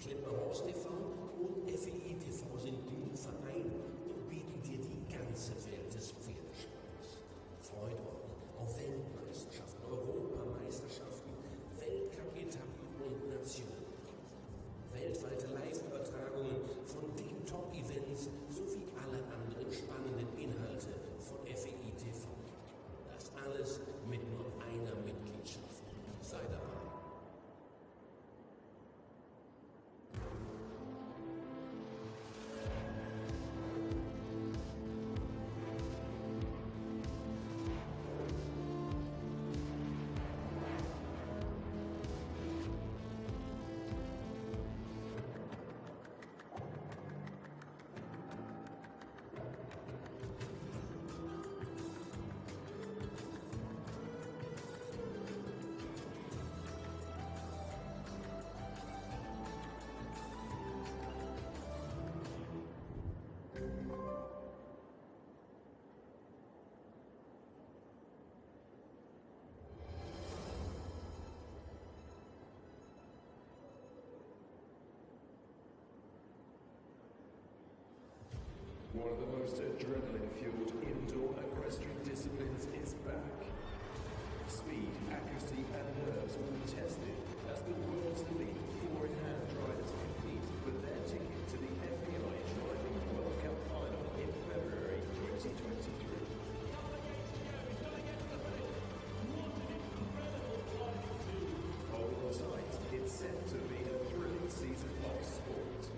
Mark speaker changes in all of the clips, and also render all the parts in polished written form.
Speaker 1: Kletterhaus TV und FEI TV sind nun vereint und bieten dir die ganze Welt des Pferdesports. Freut euch auf Weltmeisterschaften, Europameisterschaften, Weltcup-Etappen und Nationen. Weltweite Live-Übertragungen von den Top-Events sowie alle anderen spannenden Inhalte von FEI TV. Das alles mit nur einer Mitgliedschaft. Sei dabei.
Speaker 2: One of the most adrenaline-fueled indoor equestrian disciplines is back. Speed, accuracy and nerves will be tested as the world's elite four-in-hand riders compete for their ticket to the FEI Driving World Cup Final in February 2023. Hold on tight, it's set to be a thrilling season of sport.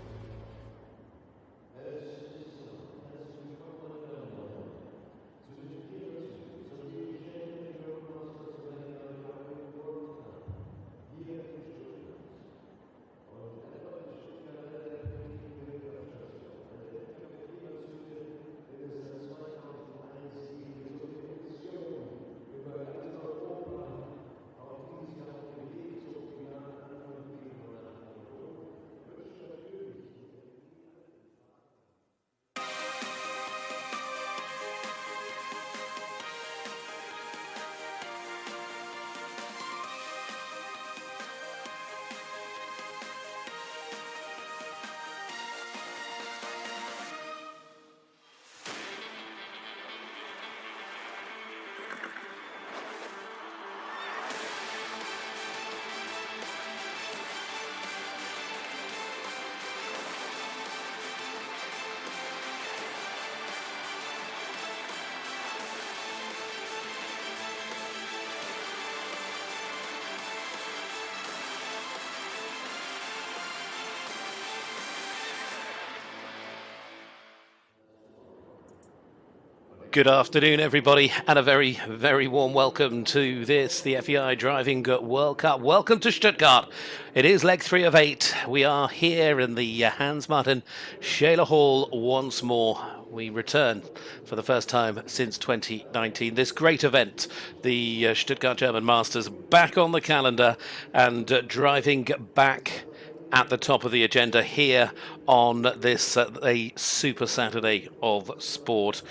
Speaker 3: Good afternoon, everybody, and a very, very warm welcome to this, the FEI Driving World Cup. Welcome to Stuttgart. It is leg 3 of 8. We are here in the Hans-Martin Scheele Hall once more. We return for the first time since 2019. This great event, the Stuttgart German Masters, back on the calendar and driving back at the top of the agenda here on this a Super Saturday of sport.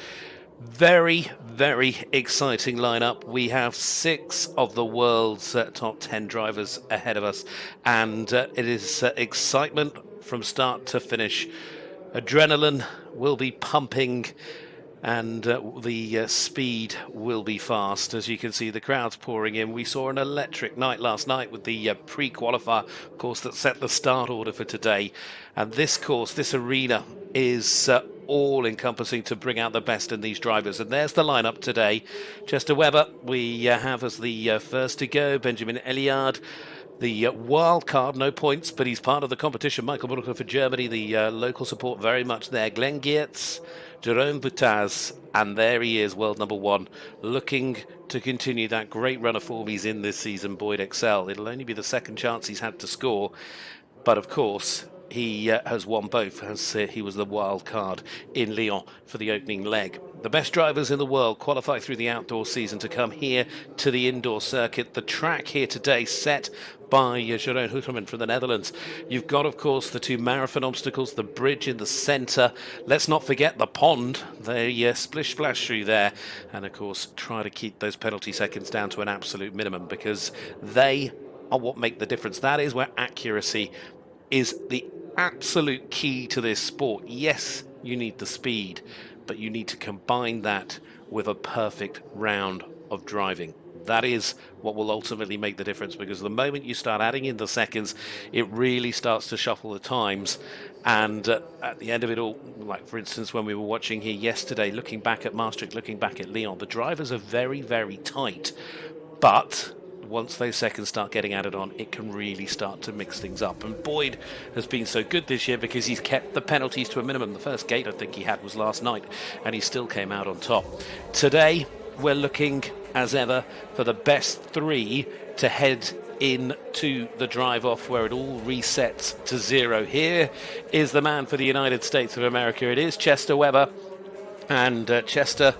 Speaker 3: Very, very exciting lineup. We have 6 of the world's top 10 drivers ahead of us, and it is excitement from start to finish. Adrenaline will be pumping, and the speed will be fast. As you can see, the crowd's pouring in. We saw an electric night last night with the pre-qualifier course that set the start order for today. And this course, this arena, is all-encompassing to bring out the best in these drivers. And there's the lineup today. Chester Webber, we have as the first to go. Benjamin Aillaud, the wild card, no points, but he's part of the competition. Michael Brauchle for Germany, the local support very much there. Glenn Geerts, Jerome Voutaz, and there he is, world number 1, looking to continue that great run of form he's in this season, Boyd Exell. It'll only be the second chance he's had to score, but of course, he has won both, as he was the wild card in Lyon for the opening leg. The best drivers in the world qualify through the outdoor season to come here to the indoor circuit. The track here today set by Jerome Voutaz from the Netherlands. You've got, of course, the 2 marathon obstacles, the bridge in the centre. Let's not forget the pond, the splish-splash through there. And, of course, try to keep those penalty seconds down to an absolute minimum, because they are what make the difference. That is where accuracy is the absolute key to this sport. Yes, you need the speed, but you need to combine that with a perfect round of driving. That is what will ultimately make the difference, because the moment you start adding in the seconds, it really starts to shuffle the times. And at the end of it all, like for instance, when we were watching here yesterday, looking back at Maastricht, looking back at Lyon, the drivers are very, very tight. But once those seconds start getting added on, it can really start to mix things up. And Boyd has been so good this year because he's kept the penalties to a minimum. The first gate I think he had was last night, and he still came out on top. Today, we're looking, as ever, for the best three to head into the drive-off where it all resets to zero. Here is the man for the United States of America. It is Chester Webber, and Chester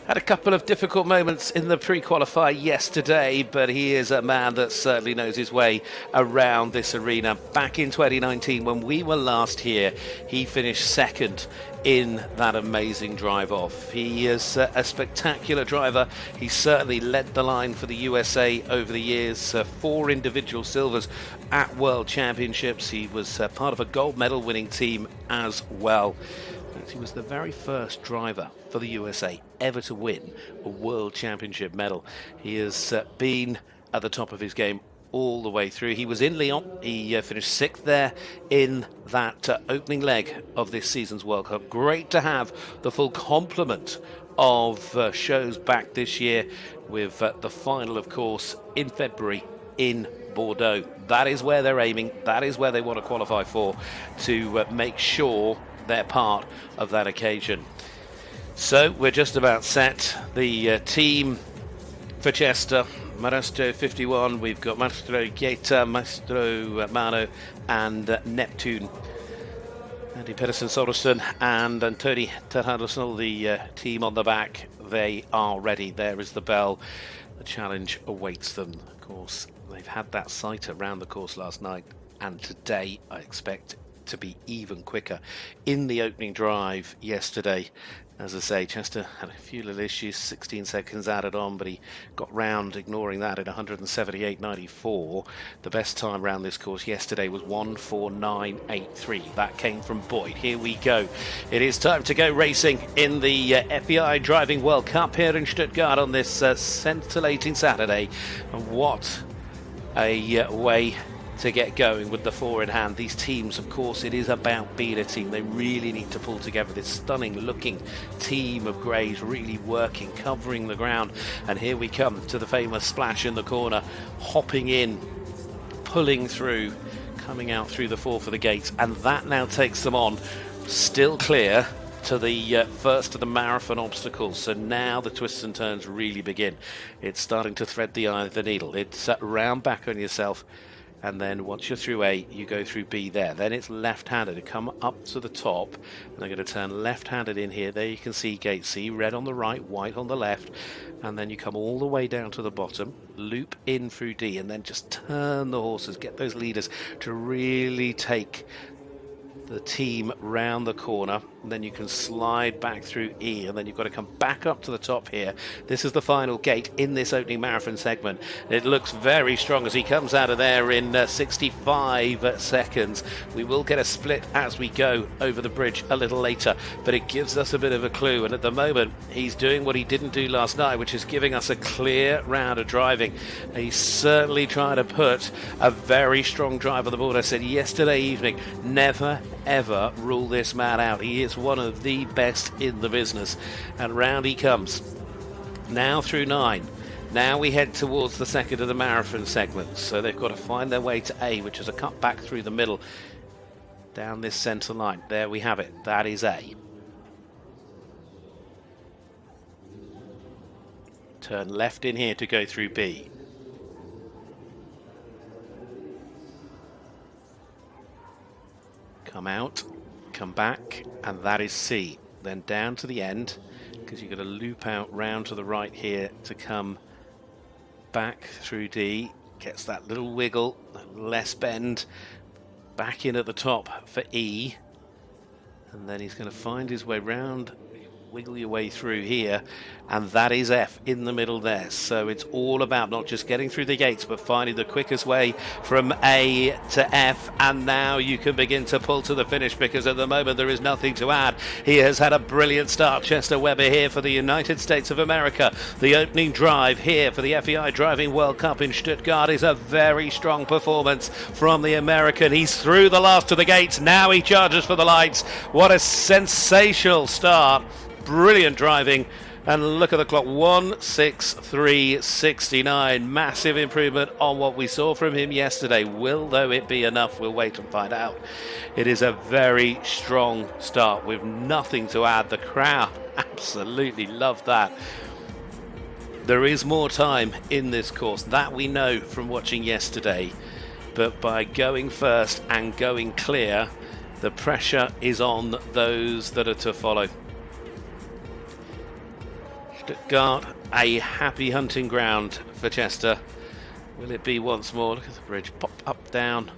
Speaker 3: had a couple of difficult moments in the pre-qualifier yesterday, but he is a man that certainly knows his way around this arena. Back in 2019, when we were last here, he finished second in that amazing drive-off. He is a spectacular driver. He certainly led the line for the USA over the years. 4 individual silvers at World Championships. He was part of a gold medal winning team as well. He was the very first driver for the USA ever to win a World Championship medal. He has been at the top of his game all the way through. He was in Lyon. He finished 6th there in that opening leg of this season's World Cup. Great to have the full complement of shows back this year, with the final, of course, in February in Bordeaux. That is where they're aiming. That is where they want to qualify for, to make sure they're part of that occasion. So we're just about set. The team for Chester: Maestro 51, we've got Maestro Geerts, Maestro Mano, and Neptune. Andy Pedersen Soderson and Antoni Terhanderson, the team on the back, they are ready. There is the bell. The challenge awaits them. Of course, they've had that sight around the course last night, and today I expect to be even quicker. In the opening drive yesterday, as I say, Chester had a few little issues, 16 seconds added on, but he got round ignoring that at 178.94. The best time round this course yesterday was 149.83. That came from Boyd. Here we go. It is time to go racing in the FEI Driving World Cup here in Stuttgart on this scintillating Saturday. And what a way to get going with the 4 in hand. These teams, of course, it is about being a team. They really need to pull together. This stunning looking team of greys really working, covering the ground. And here we come to the famous splash in the corner, hopping in, pulling through, coming out through the 4 for the gates. And that now takes them on, still clear to the first of the marathon obstacles. So now the twists and turns really begin. It's starting to thread the eye of the needle. It's round back on yourself. And then once you're through A, you go through B there. Then it's left-handed to come up to the top. And they're going to turn left-handed in here. There you can see gate C, red on the right, white on the left. And then you come all the way down to the bottom, loop in through D, and then just turn the horses, get those leaders to really take the team round the corner. And then you can slide back through E, and then you've got to come back up to the top here. This is the final gate in this opening marathon segment. It looks very strong as he comes out of there in 65 seconds. We will get a split as we go over the bridge a little later, but it gives us a bit of a clue. And at the moment, he's doing what he didn't do last night, which is giving us a clear round of driving. He's certainly trying to put a very strong drive on the board. I said yesterday evening, never ever rule this man out. He is one of the best in the business. And round he comes. Now through 9. Now we head towards the second of the marathon segments. So they've got to find their way to A, which is a cut back through the middle down this centre line. There we have it. That is A. Turn left in here to go through B. Come out, come back, and that is C. Then down to the end, because you've got to loop out round to the right here to come back through D. Gets that little wiggle, less bend, back in at the top for E. And then he's going to find his way round wiggle your way through here, and that is F in the middle there. So it's all about not just getting through the gates, but finding the quickest way from A to F, and now you can begin to pull to the finish, because at the moment there is nothing to add. He has had a brilliant start, Chester Webber, here for the United States of America. The opening drive here for the FEI Driving World Cup in Stuttgart is a very strong performance from the American. He's through the last of the gates, now he charges for the lights. What a sensational start, brilliant driving. And look at the clock, 1:63.69. Massive improvement on what we saw from him yesterday. Will, though, it be enough? We'll wait and find out. It is a very strong start with nothing to add. The crowd absolutely loved that. There is more time in this course, that we know from watching yesterday. But by going first and going clear, the pressure is on those that are to follow. Stuttgart, a happy hunting ground for Chester. Will it be once more? Look at the bridge, pop up, down.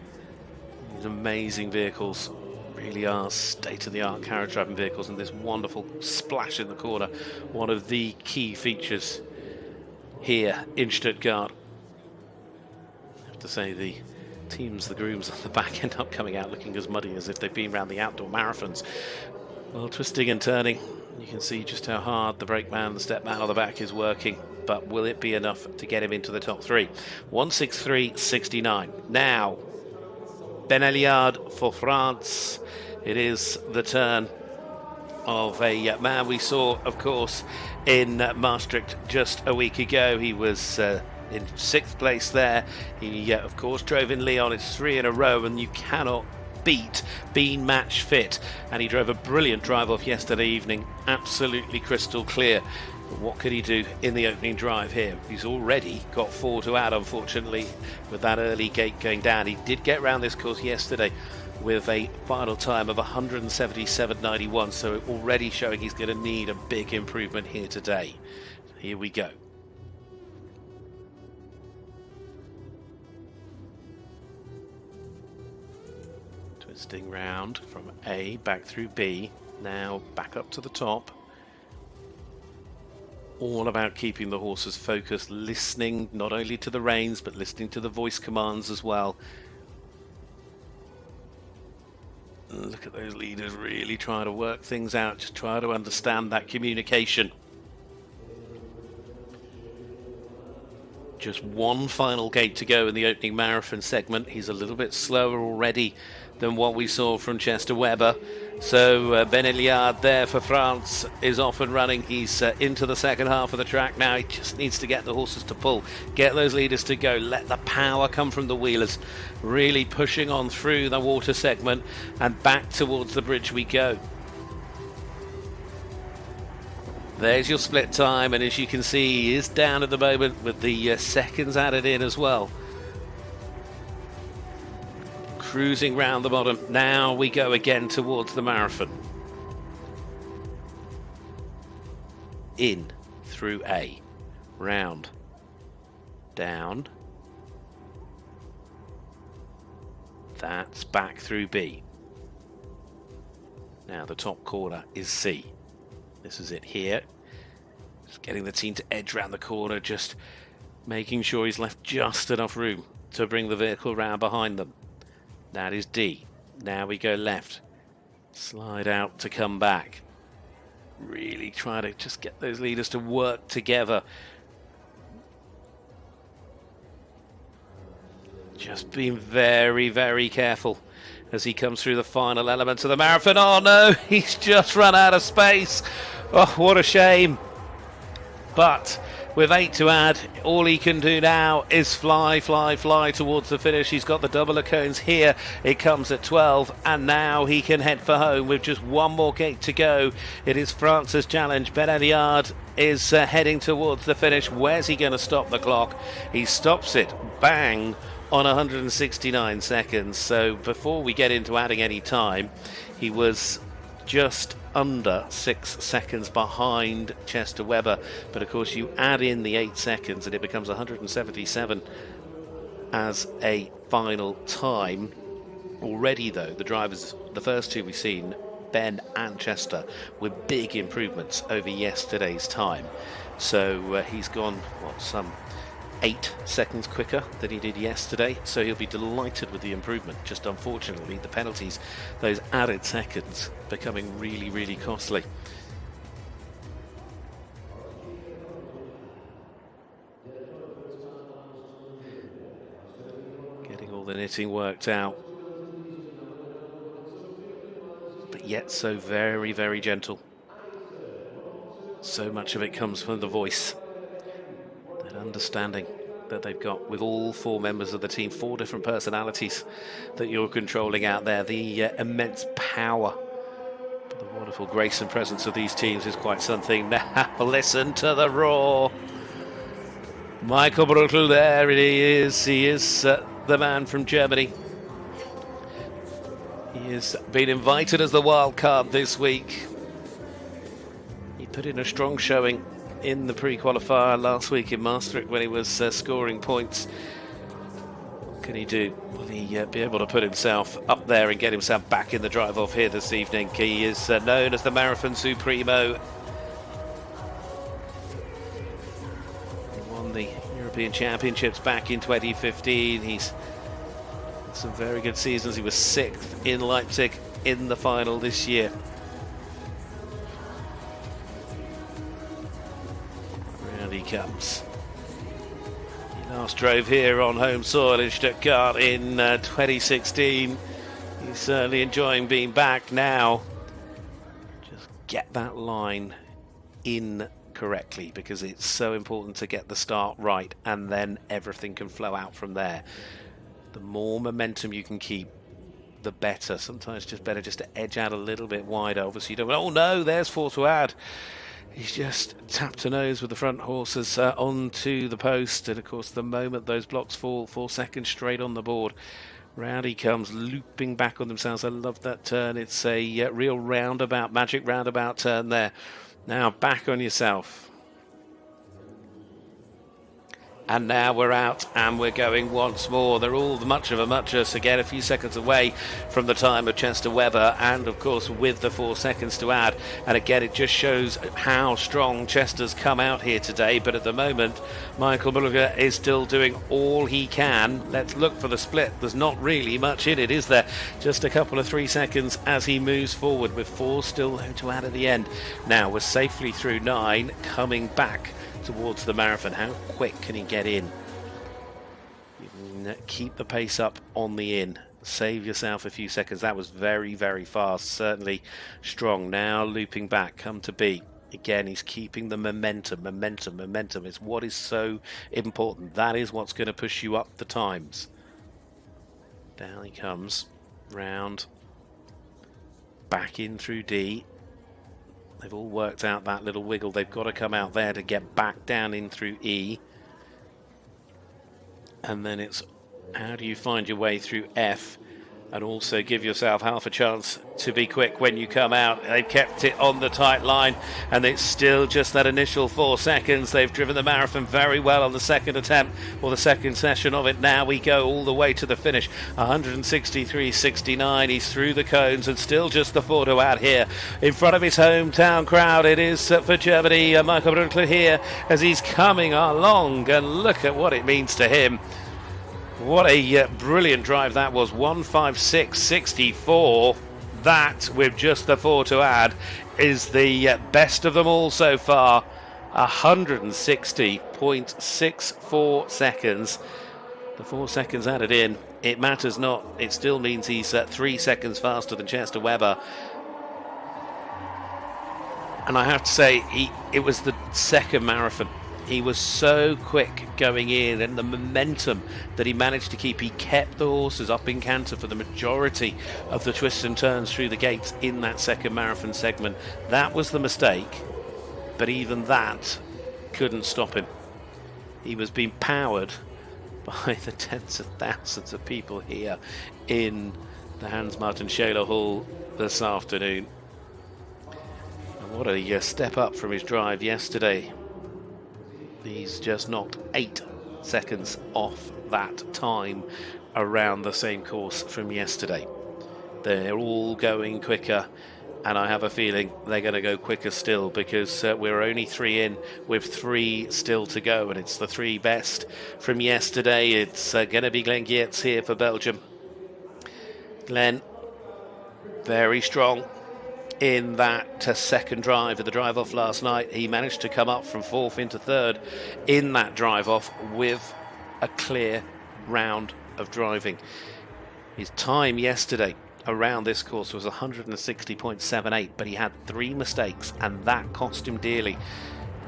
Speaker 3: These amazing vehicles really are state-of-the-art carriage driving vehicles, and this wonderful splash in the corner, one of the key features here in Stuttgart. I have to say, the teams, the grooms on the back end up coming out looking as muddy as if they've been around the outdoor marathons. Well, twisting and turning. You can see just how hard the brake man, the step man on the back is working, but will it be enough to get him into the top three? 1:63.69. Now, Aillaud for France. It is the turn of a man we saw, of course, in Maastricht just a week ago. He was in 6th place there. He, of course, drove in Lyon. It's 3 in a row, and you cannot beat being match fit, and he drove a brilliant drive off yesterday evening, absolutely crystal clear. But what could he do in the opening drive here? He's already got 4 to add, unfortunately, with that early gate going down. He did get round this course yesterday with a final time of 177.91, so already showing he's going to need a big improvement here today. Here we go. Twisting round from A back through B, now back up to the top. All about keeping the horses focused, listening not only to the reins but listening to the voice commands as well. And look at those leaders really trying to work things out, just try to understand that communication. Just one final gate to go in the opening marathon segment. He's a little bit slower already than what we saw from Chester Webber. So Aillaud there for France is off and running. He's into the second half of the track now. He just needs to get the horses to pull, get those leaders to go, let the power come from the wheelers, really pushing on through the water segment, and back towards the bridge we go. There's your split time, and as you can see, he is down at the moment with the seconds added in as well. Cruising round the bottom. Now we go again towards the marathon. In through A, round, down. That's back through B. Now the top corner is C. This is it here. Just getting the team to edge round the corner, just making sure he's left just enough room to bring the vehicle round behind them. That is D. Now we go left. Slide out to come back. Really try to just get those leaders to work together. Just being very, very careful as he comes through the final elements of the marathon. Oh no, he's just run out of space. Oh, what a shame. But with 8 to add, all he can do now is fly, fly, fly towards the finish. He's got the double of cones here. It comes at 12, and now he can head for home with just one more gate to go. It is France's challenge. Aillaud is heading towards the finish. Where's he going to stop the clock? He stops it, bang, on 169 seconds. So before we get into adding any time, he was just under 6 seconds behind Chester Webber, but of course you add in the 8 seconds and it becomes 177 as a final time. Already though, the drivers, the first two we've seen, Ben and Chester with big improvements over yesterday's time. So he's gone, some 8 seconds quicker than he did yesterday, so he'll be delighted with the improvement. Just unfortunately, the penalties, those added seconds, becoming really, really costly. Getting all the knitting worked out, but yet so very, very gentle. So much of it comes from the voice, that understanding that they've got with all 4 members of the team, 4 different personalities that you're controlling out there. The immense power, the wonderful grace and presence of these teams is quite something. Now listen to the roar. Michael Brauchle, there it is. He is the man from Germany. He has been invited as the wild card this week. He put in a strong showing in the pre-qualifier last week in Maastricht when he was scoring points. What can he do? Will he be able to put himself up there and get himself back in the drive-off here this evening? He is known as the Marathon Supremo. He won the European Championships back in 2015. He's had some very good seasons. He was 6th in Leipzig in the final this year. He comes. He last drove here on home soil in Stuttgart in 2016. He's certainly enjoying being back now. Just get that line in correctly, because it's so important to get the start right, and then everything can flow out from there. The more momentum you can keep, the better. Sometimes just better just to edge out a little bit wider. Obviously you don't, oh no, there's 4 to add. He's just tapped a nose with the front horses onto the post, and of course the moment those blocks fall, 4 seconds straight on the board. Round he comes, looping back on themselves. I love that turn. It's a real roundabout, magic roundabout turn there. Now back on yourself. And now we're out and we're going once more. They're all much of a muchness. Again, a few seconds away from the time of Chester Webber, and of course with the 4 seconds to add. And again, it just shows how strong Chester's come out here today. But at the moment, Michael Brauchle is still doing all he can. Let's look for the split. There's not really much in it, is there? Just a couple of 3 seconds as he moves forward, with 4 still to add at the end. Now we're safely through 9, coming back towards the marathon. How quick can he get in? You can keep the pace up on the in. Save yourself a few seconds. That was very, very fast. Certainly strong. Now looping back, come to B. Again, he's keeping the momentum. Momentum is what is so important. That is what's going to push you up the times. Down he comes. Round. Back in through D. They've all worked out that little wiggle. They've got to come out there to get back down in through E. And then it's how do you find your way through F and also give yourself half a chance to be quick when you come out. They've kept it on the tight line, and it's still just that initial 4 seconds. They've driven the marathon very well on the second attempt, or the second session of it. Now we go all the way to the finish. 163.69. He's through the cones, and still just the 4 to add here in front of his hometown crowd. It is for Germany. Michael Brauchle here as he's coming along, and look at what it means to him. What a brilliant drive that was. 156.64. That, with just the 4 to add, is the best of them all so far. 160.64 seconds. The 4 seconds added in. It matters not. It still means he's 3 seconds faster than Chester Webber. And I have to say, it was the second marathon. He was so quick going in, and the momentum that he managed to keep. He kept the horses up in canter for the majority of the twists and turns through the gates in that second marathon segment. That was the mistake, but even that couldn't stop him. He was being powered by the tens of thousands of people here in the Hans Martin Scheler Hall this afternoon. And what a step up from his drive yesterday. He's just knocked 8 seconds off that time around the same course from yesterday. They're all going quicker, And I have a feeling they're going to go quicker still, because we're only 3 in with 3 still to go. And it's the 3 best from yesterday. It's going to be Geerts here for Belgium. Glenn, very strong in that second drive of the drive-off last night. He managed to come up from 4th into 3rd in that drive-off with a clear round of driving. His time yesterday around this course was 160.78, but he had 3 mistakes, and that cost him dearly.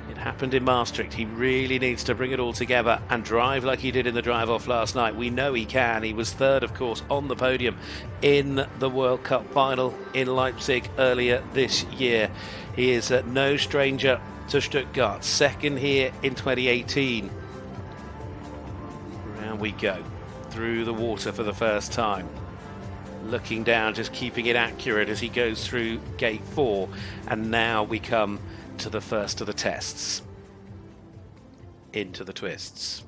Speaker 3: It happened in Maastricht. He really needs to bring it all together and drive like he did in the drive-off last night. We know he can. He was 3rd, of course, on the podium in the World Cup final in Leipzig earlier this year. He is no stranger to Stuttgart, 2nd here in 2018. Round we go, through the water for the first time. Looking down, just keeping it accurate as he goes through gate 4. And now we come to the first of the tests. Into the twists.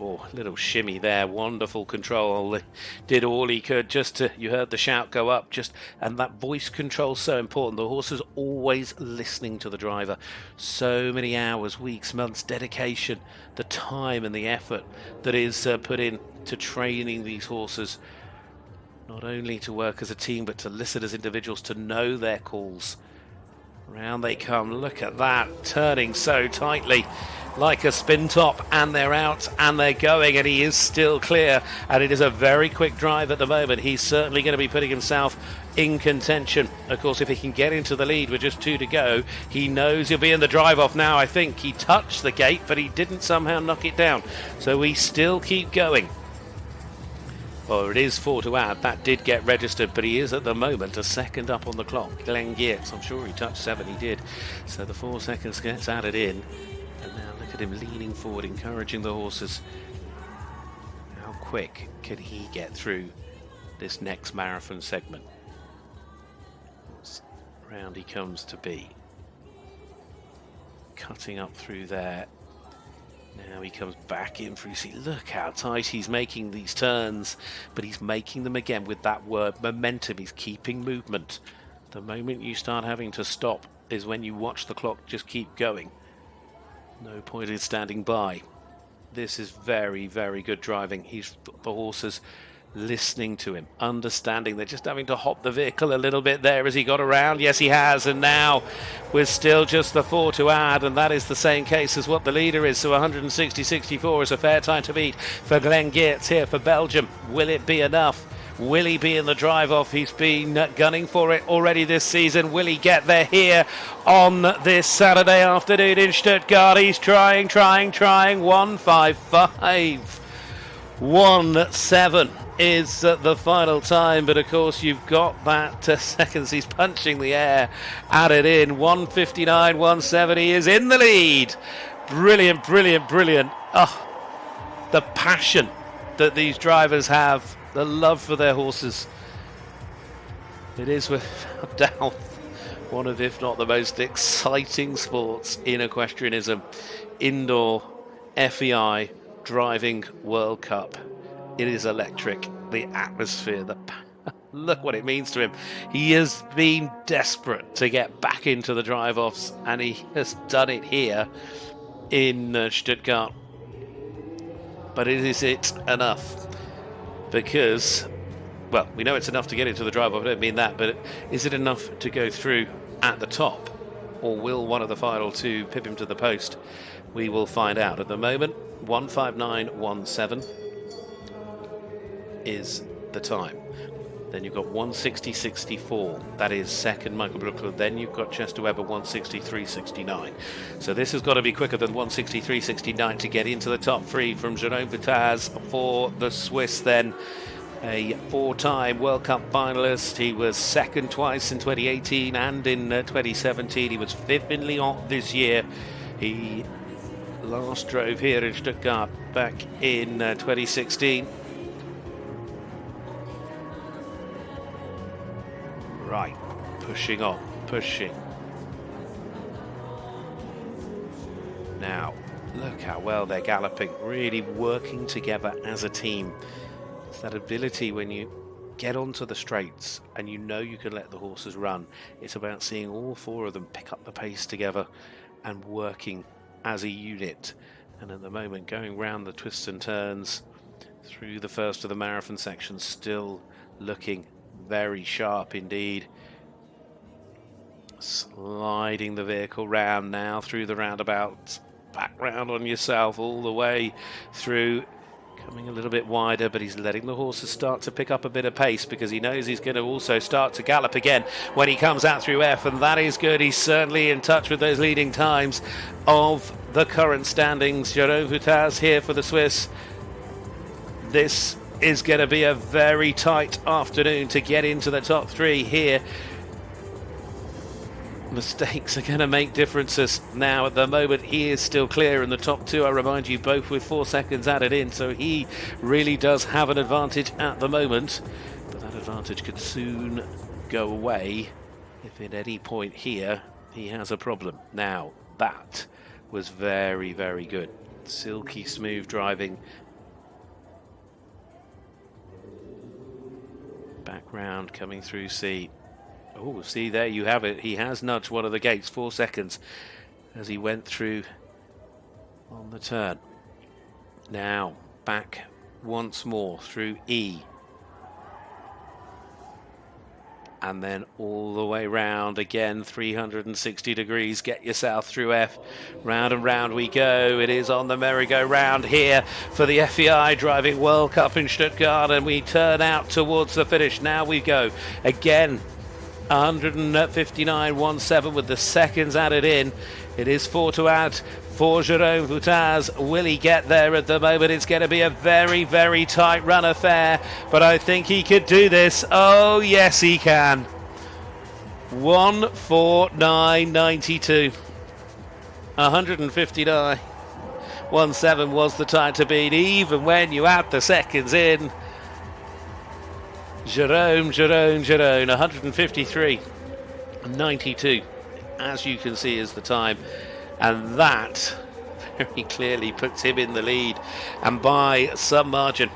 Speaker 3: Oh, little shimmy there, wonderful control. Did all he could just to, you heard the shout go up, and that voice control so important. The horse is always listening to the driver. So many hours, weeks, months, dedication, the time and the effort that is put in to training these horses, not only to work as a team, but to listen as individuals, to know their calls. Round they come. Look at that, turning so tightly like a spin top, and they're out and they're going, and he is still clear, and it is a very quick drive at the moment. He's certainly going to be putting himself in contention. Of course, if he can get into the lead with just 2 to go, he knows he'll be in the drive off now. I think he touched the gate, but he didn't somehow knock it down, so we still keep going. Well, it is 4 to add. That did get registered, but he is at the moment a 2nd up on the clock. Geerts, I'm sure he touched 7, he did. So the 4 seconds gets added in. And now look at him leaning forward, encouraging the horses. How quick can he get through this next marathon segment? Round he comes to be. Cutting up through there. Now he comes back in through. See, look how tight he's making these turns, but he's making them again with that word momentum. He's keeping movement. The moment you start having to stop is when you watch the clock just keep going. No point in standing by. This is very, very good driving. The horses listening to him, understanding. They're just having to hop the vehicle a little bit there as he got around. Yes, he has, and now we're still just the 4 to add, and that is the same case as what the leader is. So 160.64 is a fair time to beat for Geerts here for Belgium. Will it be enough? Will he be in the drive-off? He's been gunning for it already this season. Will he get there here on this Saturday afternoon in Stuttgart? He's trying. 1:55. 1:7 is the final time, but of course you've got that seconds. He's punching the air, added in. 1:59, 1:7. He is in the lead. Brilliant. Oh, the passion that these drivers have, the love for their horses. It is without doubt one of, if not the most exciting sports in equestrianism. Indoor FEI Driving World Cup. It is electric. The atmosphere, look what it means to him. He has been desperate to get back into the drive-offs, and he has done it here in Stuttgart. But is it enough? Because, well, we know it's enough to get into the drive-off. I don't mean that, but is it enough to go through at the top? Or will one of the final 2 pip him to the post? We will find out. At the moment, 1:59.17 is the time. Then you've got 1:60.64. That is second, Michael Brauchle. Then you've got Chester Webber, 1:63.69. So this has got to be quicker than 1:63.69 to get into the top 3 from Jerome Voutaz for the Swiss. Then a 4-time World Cup finalist. He was 2nd twice in 2018 and in 2017. He was 5th in Lyon this year. He last drove here in Stuttgart back in 2016. Right, pushing on, pushing. Now, look how well they're galloping, really working together as a team. It's that ability when you get onto the straights and you know you can let the horses run. It's about seeing all four of them pick up the pace together and working as a unit. And at the moment, going round the twists and turns through the first of the marathon section, still looking very sharp indeed. Sliding the vehicle round now through the roundabout, back round on yourself all the way through, coming a little bit wider, but he's letting the horses start to pick up a bit of pace because he knows he's going to also start to gallop again when he comes out through F, and that is good. He's certainly in touch with those leading times of the current standings. Jerome Voutaz here for the Swiss. This is going to be a very tight afternoon to get into the top three here. Mistakes are going to make differences now. At the moment, he is still clear in the top two. I remind you, both with 4 seconds added in, so he really does have an advantage at the moment, but that advantage could soon go away if at any point here he has a problem. Now, that was very, very good. Silky smooth driving. Back round, coming through C. Oh, see, there you have it. He has nudged one of the gates, 4 seconds, as he went through on the turn. Now, back once more through E. And then all the way round again, 360 degrees. Get yourself through F. Round and round we go. It is on the merry-go-round here for the FEI Driving World Cup in Stuttgart, and we turn out towards the finish. Now we go again. 159.17 with the seconds added in. It is 4 to add for Jerome Voutaz. Will he get there at the moment? It's going to be a very, very tight run affair, but I think he could do this. Oh, yes, he can. 1:49.92. 159.17 was the time to beat, even when you add the seconds in. Jerome, 153.92, as you can see, is the time, and that very clearly puts him in the lead, and by some margin.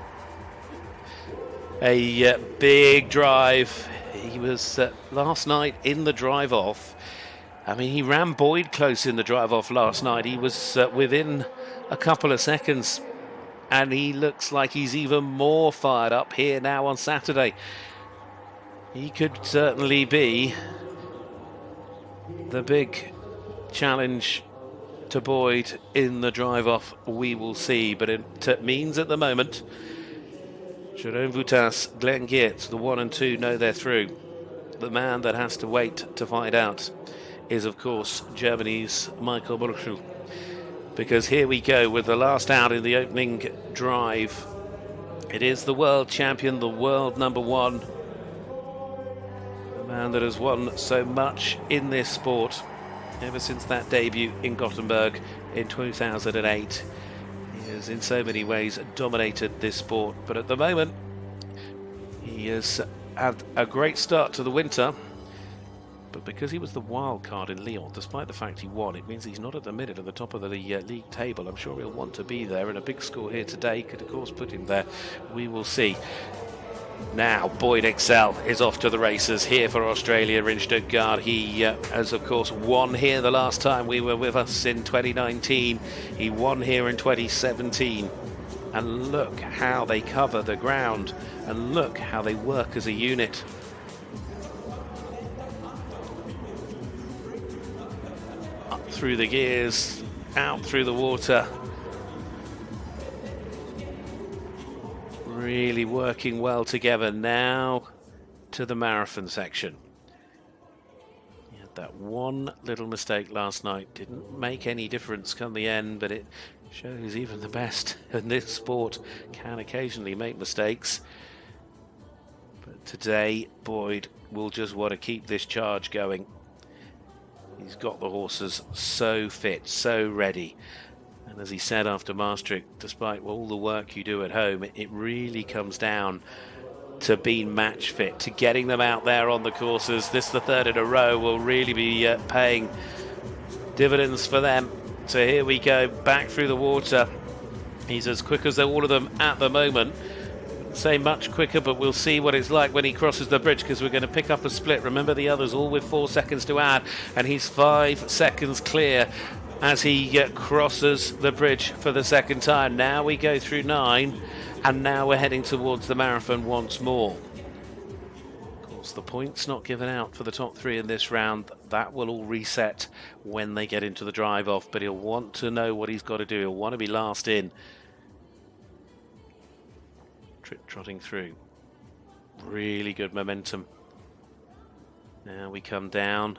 Speaker 3: A big drive. He was last night in the drive off. I mean, he ran Boyd close in the drive off last night. He was within a couple of seconds. And he looks like he's even more fired up here now on Saturday. He could certainly be the big challenge to Boyd in the drive-off. We will see. But it means at the moment, Jerome Voutaz, Glenn Geerts, the 1 and 2 know they're through. The man that has to wait to find out is, of course, Germany's Michael Brauchle. Because here we go with the last out in the opening drive. It is the world champion, the world number 1. The man that has won so much in this sport ever since that debut in Gothenburg in 2008. He has in so many ways dominated this sport. But at the moment, he has had a great start to the winter. But because he was the wild card in Lyon, despite the fact he won, it means he's not at the minute at the top of the league table. I'm sure he'll want to be there, and a big score here today could, of course, put him there. We will see. Now, Boyd Exell is off to the races here for Australia in Stuttgart. He has, of course, won here the last time we were with us in 2019. He won here in 2017. And look how they cover the ground, and look how they work as a unit. Through the gears, out through the water. Really working well together. Now to the marathon section. He had that one little mistake last night. Didn't make any difference come the end, but it shows even the best in this sport can occasionally make mistakes. But today, Boyd will just want to keep this charge going. He's got the horses so fit, so ready. And as he said after Maastricht, despite all the work you do at home, it really comes down to being match fit, to getting them out there on the courses. This, the third in a row, will really be paying dividends for them. So here we go, back through the water. He's as quick as all of them at the moment. say much quicker, but we'll see what it's like when he crosses the bridge, because we're going to pick up a split. Remember, the others all with 4 seconds to add, and he's 5 seconds clear as he crosses the bridge for the second time. Now we go through 9, and now we're heading towards the marathon once more. Of course, the points not given out for the top 3 in this round. That will all reset when they get into the drive off, but he'll want to know what he's got to do. He'll want to be last in. Trotting through. Really good momentum. Now we come down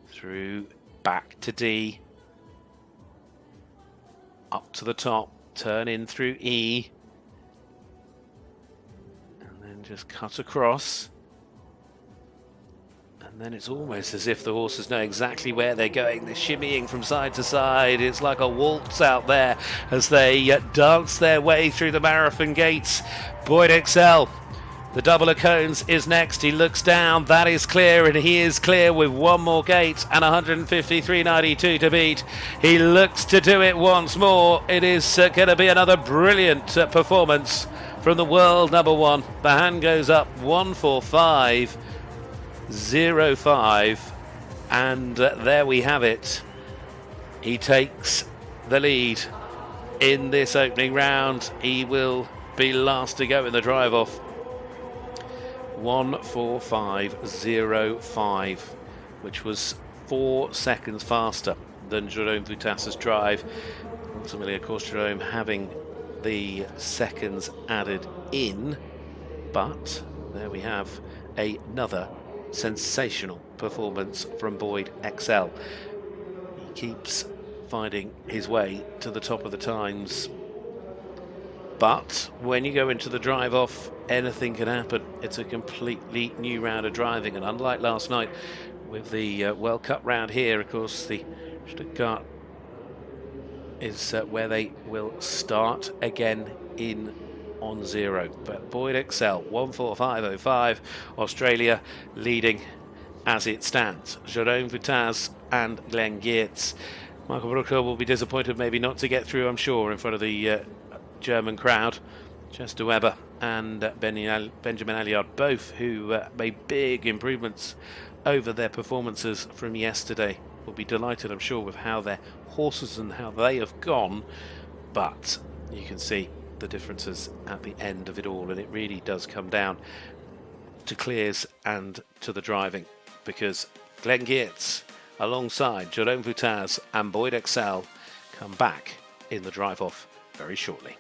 Speaker 3: through, back to D. Up to the top, turn in through E. And then just cut across. And then it's almost as if the horses know exactly where they're going. They're shimmying from side to side. It's like a waltz out there as they dance their way through the marathon gates. Boyd Exell, the double of cones, is next. He looks down. That is clear, and he is clear with one more gate and 153.92 to beat. He looks to do it once more. It is going to be another brilliant performance from the world number 1. The hand goes up, 1:45.05, and there we have it. He takes the lead in this opening round. He will be last to go in the drive off. 1:45.05, which was 4 seconds faster than Jerome Voutaz's drive. Ultimately, of course, Jerome having the seconds added in, but there we have another sensational performance from Boyd Exell. He keeps finding his way to the top of the times, but when you go into the drive off, anything can happen. It's a completely new round of driving, and unlike last night with the World Cup round here, of course, the Stuttgart is where they will start again in on 0. But Boyd Exell, 1:45.05, Australia leading as it stands. Jerome Voutaz and Geerts. Michael Brauchle will be disappointed maybe not to get through, I'm sure, in front of the German crowd. Chester Webber and Benjamin Aillaud, both who made big improvements over their performances from yesterday, will be delighted, I'm sure, with how their horses and how they have gone. But you can see the differences at the end of it all, and it really does come down to clears and to the driving, because Geerts alongside Jerome Voutaz and Boyd Exell come back in the drive off very shortly.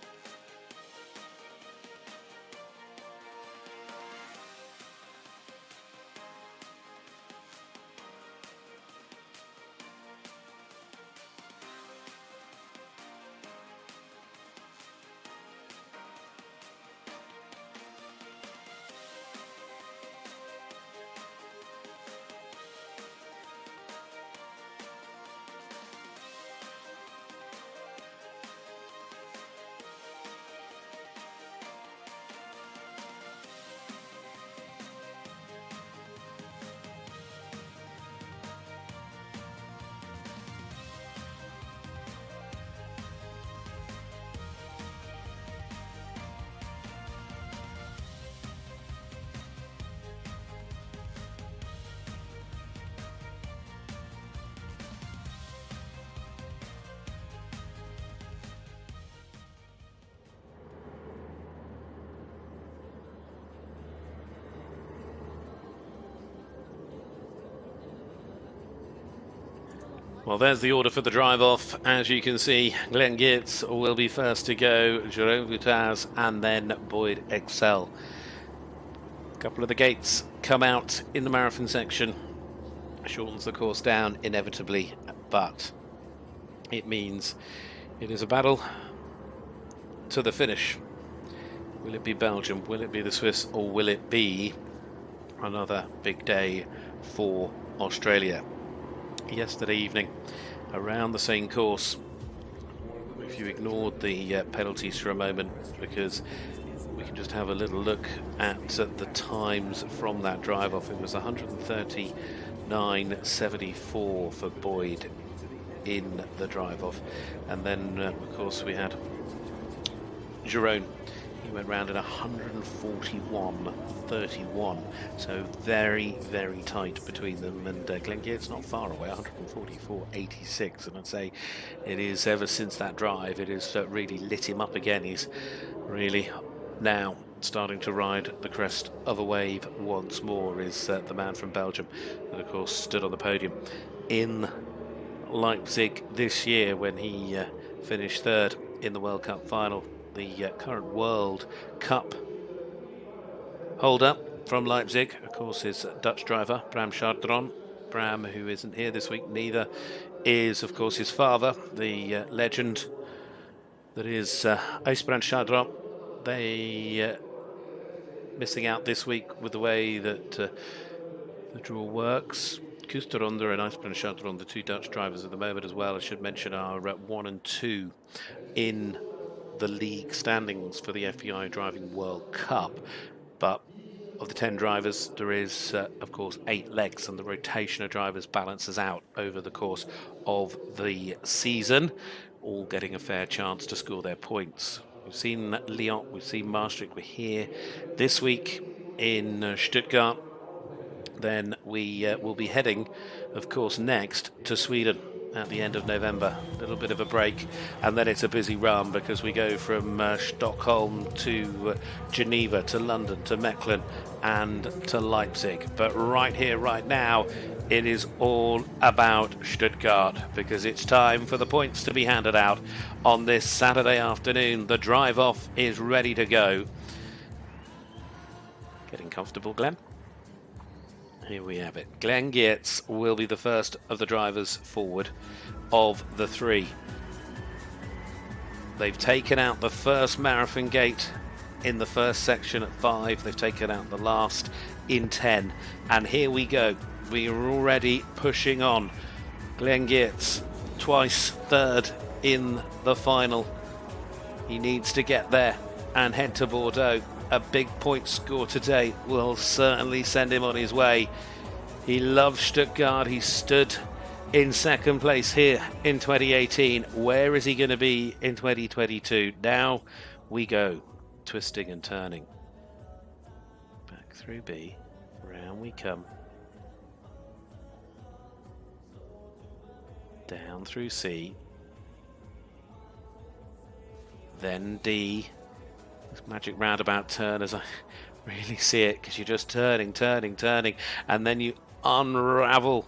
Speaker 3: Well, there's the order for the drive-off. As you can see, Geerts will be first to go, Jerome Voutaz, and then Boyd Exell. A couple of the gates come out in the marathon section. Shortens the course down inevitably, but it means it is a battle to the finish. Will it be Belgium? Will it be the Swiss? Or will it be another big day for Australia? Yesterday evening, around the same course, if you ignored the penalties for a moment, because we can just have a little look at the times from that drive off. It was 139.74 for Boyd in the drive off, and then of course we had Jerome. He He went round in 141.31, so very, very tight between them. And Glenn Geerts not far away, 144.86. And I'd say it is, ever since that drive, it has really lit him up again. He's really now starting to ride the crest of a wave once more, is the man from Belgium that, of course, stood on the podium in Leipzig this year when he finished third in the World Cup final. The current World Cup holder from Leipzig, of course, is Dutch driver Bram Chardron. Bram, who isn't here this week, neither is, of course, his father, the legend that is IJsbrand Chardron. They missing out this week with the way that the draw works. Kusteronder and IJsbrand Chardron, the two Dutch drivers at the moment as well, I should mention, are 1 and 2 in the league standings for the FEI Driving World Cup. But of the 10 drivers, there is, of course, 8 legs, and the rotation of drivers balances out over the course of the season, all getting a fair chance to score their points. We've seen Lyon, we've seen Maastricht. We're here this week in Stuttgart. Then we will be heading, of course, next to Sweden at the end of November. A little bit of a break, and then it's a busy run because we go from Stockholm to Geneva to London to Mechelen and to Leipzig. But right here, right now, it is all about Stuttgart because it's time for the points to be handed out on this Saturday afternoon. The drive off is ready to go. Getting comfortable, Glenn? Here we have it. Glenn Geerts will be the first of the drivers forward of the 3. They've taken out the first marathon gate in the first section at 5. They've taken out the last in 10. And here we go. We are already pushing on. Glenn Geerts, twice third in the final. He needs to get there and head to Bordeaux. A big point score today will certainly send him on his way. He loves Stuttgart. He stood in second place here in 2018. Where is he going to be in 2022? Now we go, twisting and turning. Back through B, round we come. Down through C. Then D. This magic roundabout turn, as I really see it, because you're just turning, and then you unravel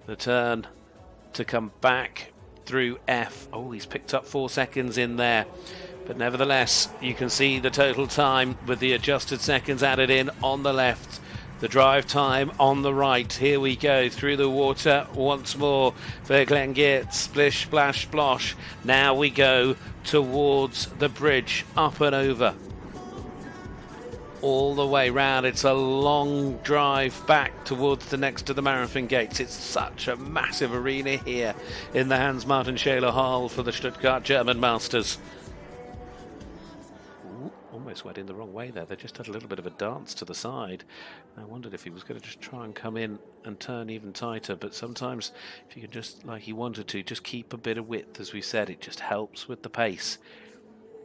Speaker 3: the turn to come back through F. Oh, he's picked up 4 seconds in there, but nevertheless, you can see the total time with the adjusted seconds added in on the left. The drive time on the right. Here we go through the water once more for Glenn Geerts. Splish, splash, splosh. Now we go towards the bridge, up and over. All the way round. It's a long drive back towards the next to the marathon gates. It's such a massive arena here in the Hans-Martin Scheele Hall for the Stuttgart German Masters. Almost went in the wrong way there. They just had a little bit of a dance to the side. I wondered if he was going to just try and come in and turn even tighter, but sometimes if you can just, like he wanted to, just keep a bit of width, as we said, it just helps with the pace.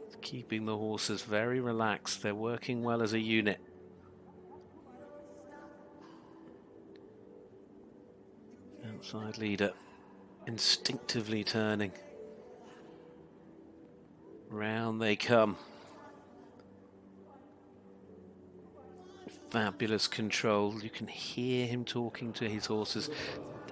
Speaker 3: It's keeping the horses very relaxed. They're working well as a unit. Outside leader instinctively turning. Round they come. Fabulous control. You can hear him talking to his horses.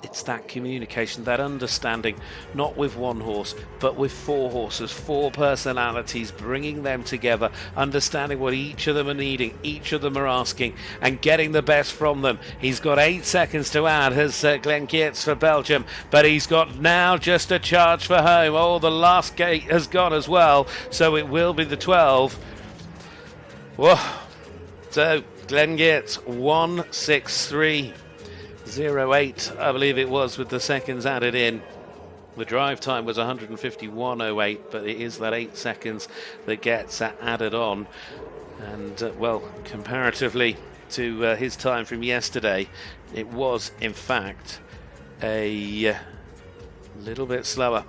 Speaker 3: It's that communication, that understanding, not with one horse, but with 4 horses, 4 personalities, bringing them together, understanding what each of them are needing, each of them are asking, and getting the best from them. He's got 8 seconds to add, has Glenn Geerts for Belgium, but he's got now just a charge for home. Oh, the last gate has gone as well, so it will be the 12. Whoa. So Glenn Geerts 1:63.08, I believe it was, with the seconds added in. The drive time was 151.08, but it is that 8 seconds that gets added on. And, well, comparatively to his time from yesterday, it was, in fact, a little bit slower.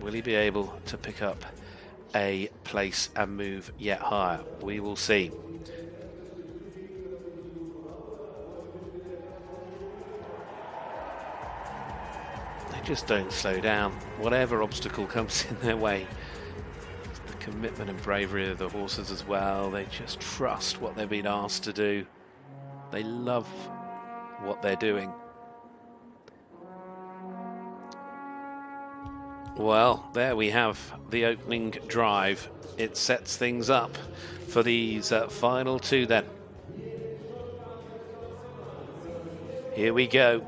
Speaker 3: Will he be able to pick up a place and move yet higher. We will see. They just don't slow down, whatever obstacle comes in their way. It's the commitment and bravery of the horses as well. They just trust what they've been asked to do. They love what they're doing. Well, there we have the opening drive. It sets things up for these final two then. Here we go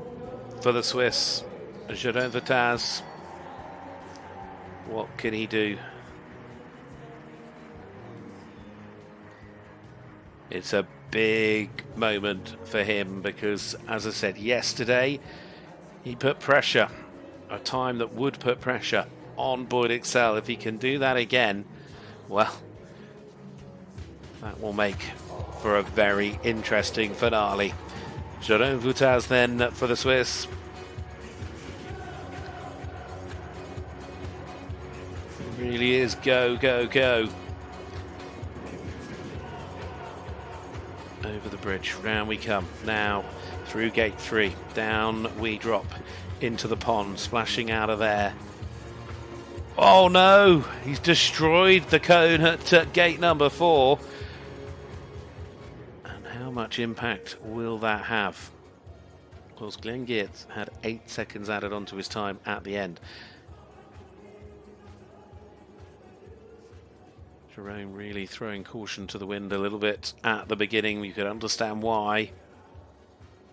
Speaker 3: for the Swiss. Jerome Voutaz. What can he do? It's a big moment for him because, as I said yesterday, he put pressure, a time that would put pressure on Boyd Exell. If he can do that again, well, that will make for a very interesting finale. Jerome Voutaz then for the Swiss. It really is go, go, go. Over the bridge, round we come. Now through gate 3, down we drop into the pond, splashing out of there. Oh no, he's destroyed the cone at gate number 4. And how much impact will that have? Of course, Glenn Geerts had 8 seconds added onto his time at the end. Jerome really throwing caution to the wind a little bit at the beginning. You could understand why.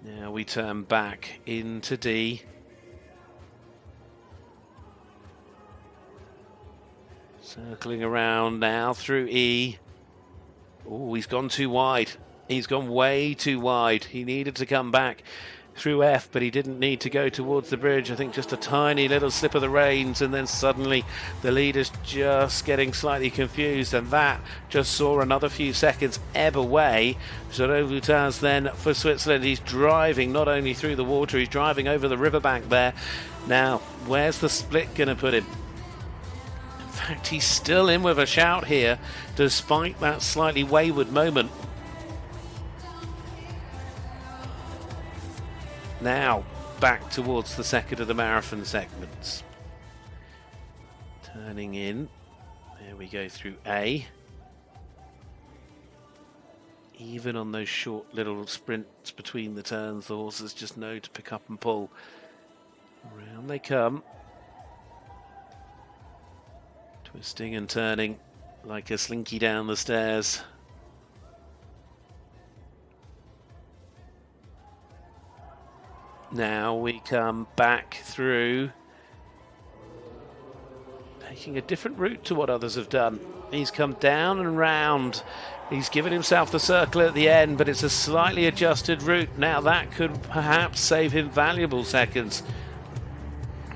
Speaker 3: Now we turn back into D. Circling around now through E. Oh, he's gone too wide. He's gone way too wide. He needed to come back through F, but he didn't need to go towards the bridge. I think just a tiny little slip of the reins, and then suddenly the leader's just getting slightly confused, and that just saw another few seconds ebb away. Jerome Voutaz then for Switzerland. He's driving not only through the water, he's driving over the riverbank there. Now, where's the split going to put him? In fact, he's still in with a shout here, despite that slightly wayward moment. Now, back towards the second of the marathon segments. Turning in. There we go through A. Even on those short little sprints between the turns, the horses just know to pick up and pull. Around they come. Twisting and turning like a slinky down the stairs. Now we come back through, taking a different route to what others have done. He's come down and round. He's given himself the circle at the end, but it's a slightly adjusted route. Now that could perhaps save him valuable seconds.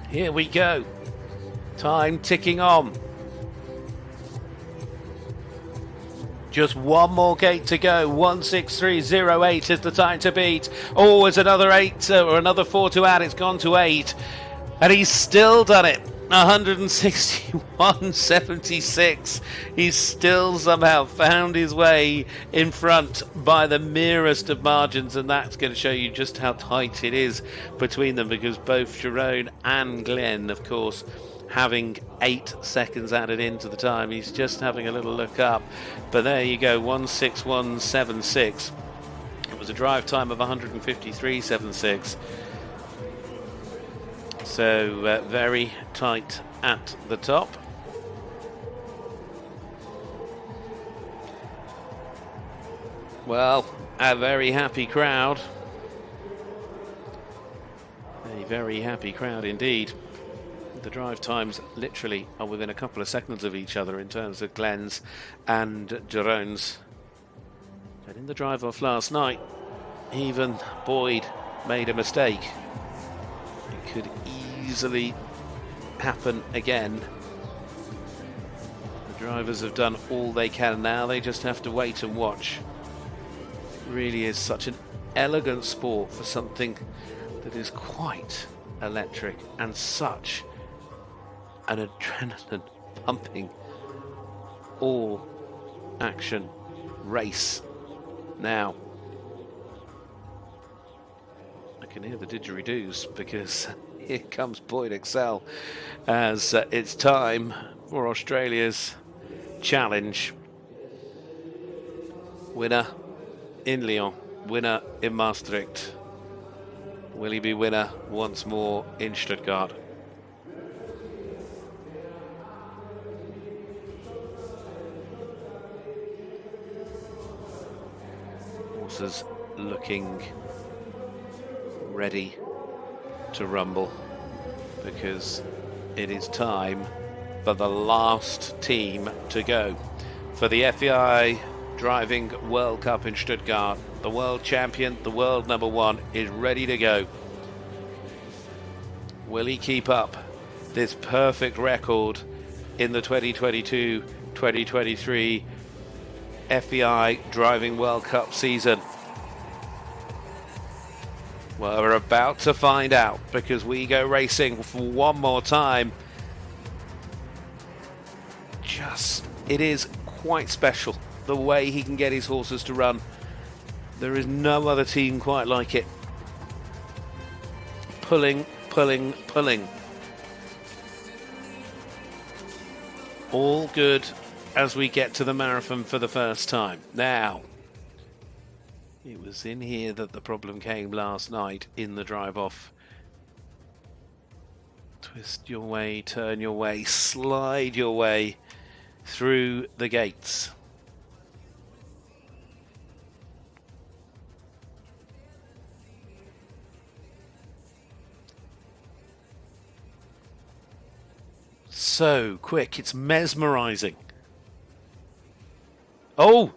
Speaker 3: Here we go. Time ticking on. Just one more gate to go. 1:63.08 is the time to beat. Oh, it's another 8 or another 4 to add. It's gone to 8. And he's still done it. 161.76. He's still somehow found his way in front by the merest of margins. And that's going to show you just how tight it is between them, because both Jerome and Glenn, of course, having 8 seconds added into the time. He's just having a little look up, but there you go, 1:61.76. It was a drive time of 153.76. So very tight at the top. Well, a very happy crowd. A very happy crowd indeed. The drive times literally are within a couple of seconds of each other in terms of Glenn's and Jerome's. And in the drive-off last night, even Boyd made a mistake. It could easily happen again. The drivers have done all they can now. They just have to wait and watch. It really is such an elegant sport for something that is quite electric and such an adrenaline pumping all action race now. I can hear the didgeridoos because here comes Boyd Exell as it's time for Australia's challenge. Winner in Lyon, winner in Maastricht. Will he be winner once more in Stuttgart? Horses looking ready to rumble because it is time for the last team to go for the FEI Driving World Cup in Stuttgart. The world champion, the world number one, is ready to go. Will he keep up this perfect record in the 2022-2023 FEI Driving World Cup season? Well, we're about to find out because we go racing for one more time. It is quite special the way he can get his horses to run. There is no other team quite like it. Pulling, pulling, pulling. All good as we get to the marathon for the first time. Now, it was in here that the problem came last night in the drive-off. Twist your way, turn your way, slide your way through the gates. So quick, it's mesmerizing. Oh!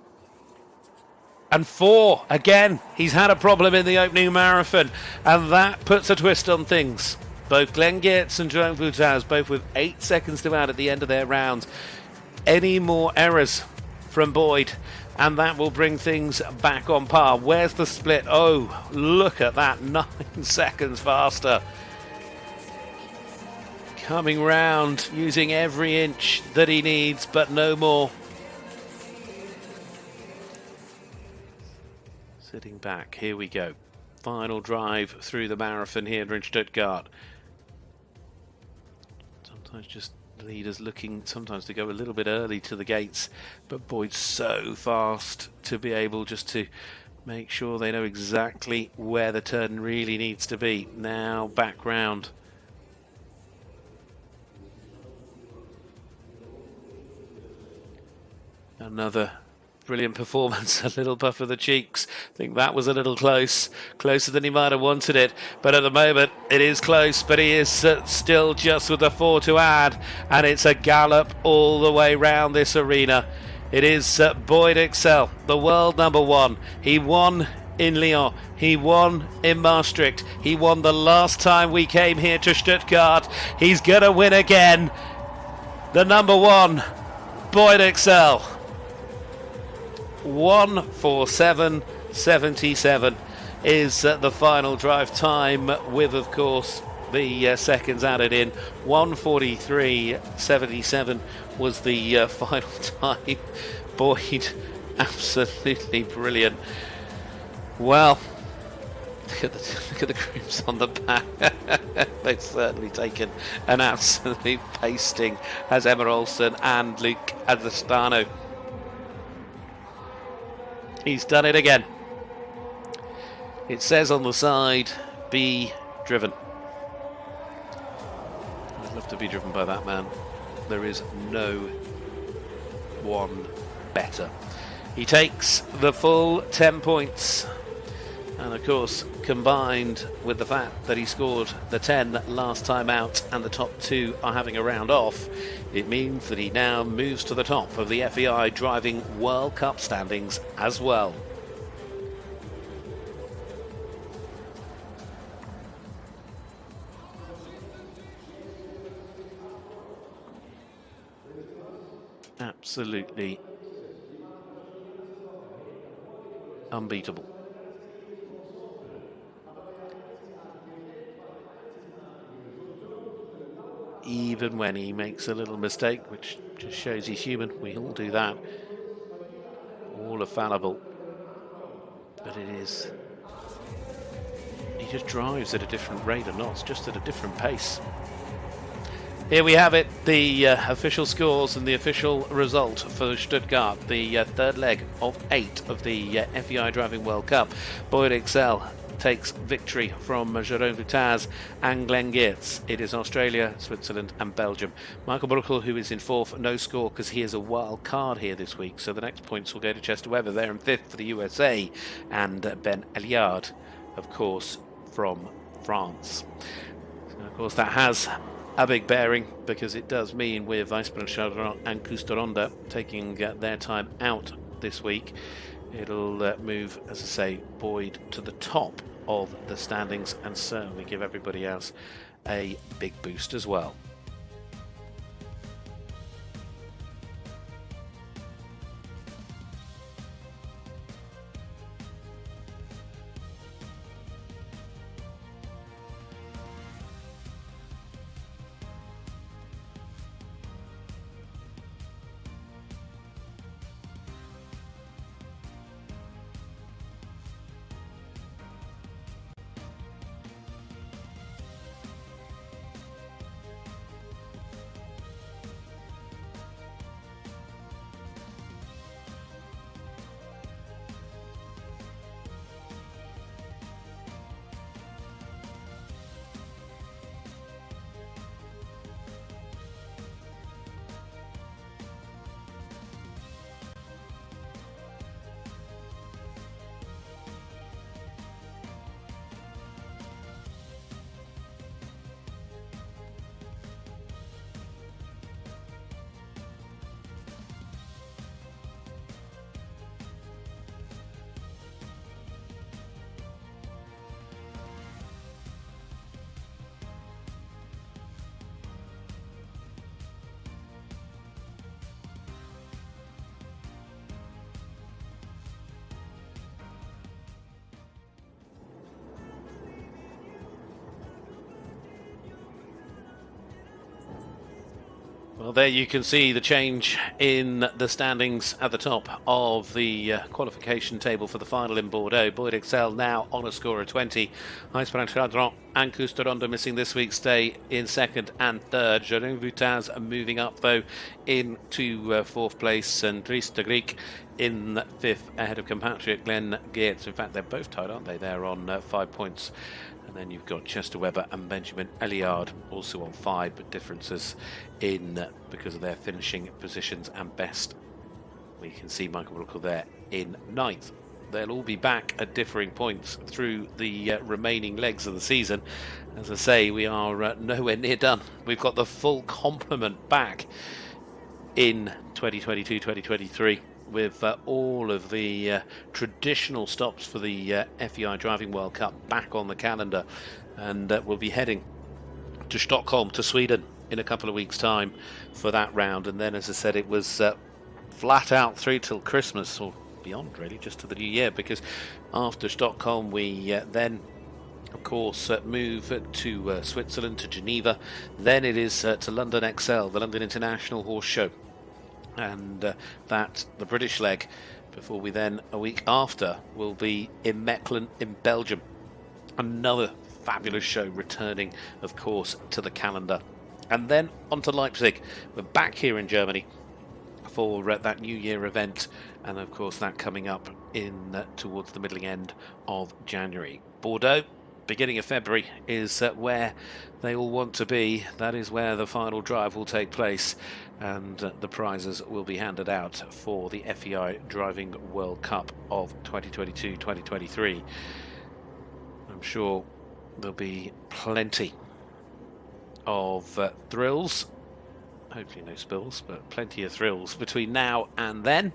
Speaker 3: And 4 again. He's had a problem in the opening marathon, and that puts a twist on things. Both Geerts and Jerome Voutaz, both with 8 seconds to add at the end of their rounds. Any more errors from Boyd, and that will bring things back on par. Where's the split? Oh, look at that, 9 seconds faster. Coming round, using every inch that he needs, but no more. Sitting back, here we go. Final drive through the marathon here in Stuttgart. Sometimes just leaders looking sometimes to go a little bit early to the gates, but Boyd's so fast to be able just to make sure they know exactly where the turn really needs to be. Now back round. Another brilliant performance, a little puff of the cheeks. I think that was a little closer than he might have wanted it. But at the moment, it is close, but he is still just with the 4 to add. And it's a gallop all the way round this arena. It is Boyd Exell, the world number one. He won in Lyon. He won in Maastricht. He won the last time we came here to Stuttgart. He's going to win again. The number one, Boyd Exell. 1:47.77 is the final drive time, with of course the seconds added in. 1:43.77 was the final time. Boyd, absolutely brilliant. Well, look at the groups on the back. They've certainly taken an absolute pasting, as Emma Olsen and Luke Adestano. He's done it again. It says on the side, be driven. I'd love to be driven by that man. There is no one better. He takes the full 10 points. And of course, combined with the fact that he scored the 10 last time out and the top 2 are having a round off, it means that he now moves to the top of the FEI Driving World Cup standings as well. Absolutely unbeatable. even when he makes a little mistake, which just shows he's human. We all do that. All are fallible. But it is... he just drives at a different rate of knots, just at a different pace. Here we have it, the official scores and the official result for Stuttgart, the third leg of 8 of the FEI Driving World Cup. Boyd Exell takes victory from Jerome Voutaz and Glenn Geerts. It is Australia, Switzerland and Belgium. Michael Brauchle, who is in 4th, no score because he is a wild card here this week, so the next points will go to Chester Webber there in 5th for the USA, and Ben Aillaud, of course, from France. And of course that has a big bearing, because it does mean with Weisbrand and Custeronda taking their time out this week, it'll move, as I say, Boyd to the top of the standings and certainly give everybody else a big boost as well. Well, there you can see the change in the standings at the top of the qualification table for the final in Bordeaux. Boyd Exell now on a score of 20. Weisbrand and Custeronda missing this week's stay in 2nd and 3rd. Jerome Voutaz moving up, though, into 4th place, and Dries de Griek in 5th ahead of compatriot Glenn Geerts. In fact, they're both tied, aren't they? They're on 5 points. And then you've got Chester Webber and Benjamin Aillaud also on 5, but differences in because of their finishing positions and best. We can see Michael Brauchle there in 9th. They'll all be back at differing points through the remaining legs of the season. As I say, we are nowhere near done. We've got the full complement back in 2022-2023. With all of the traditional stops for the FEI Driving World Cup back on the calendar, and we'll be heading to Stockholm, to Sweden, in a couple of weeks' time for that round. And then, as I said, it was flat out through till Christmas, or beyond really, just to the new year, because after Stockholm we then of course move to Switzerland, to Geneva. Then it is to London Exell, the London International Horse Show, and that the British leg, before we then a week after will be in Mechelen in Belgium. Another fabulous show returning, of course, to the calendar. And then on to Leipzig. We're back here in Germany for that New Year event, and of course that coming up in towards the middling end of January. Bordeaux, beginning of February, is where they all want to be. That is where the final drive will take place, and the prizes will be handed out for the FEI Driving World Cup of 2022-2023. I'm sure there'll be plenty of thrills, hopefully no spills, but plenty of thrills between now and then.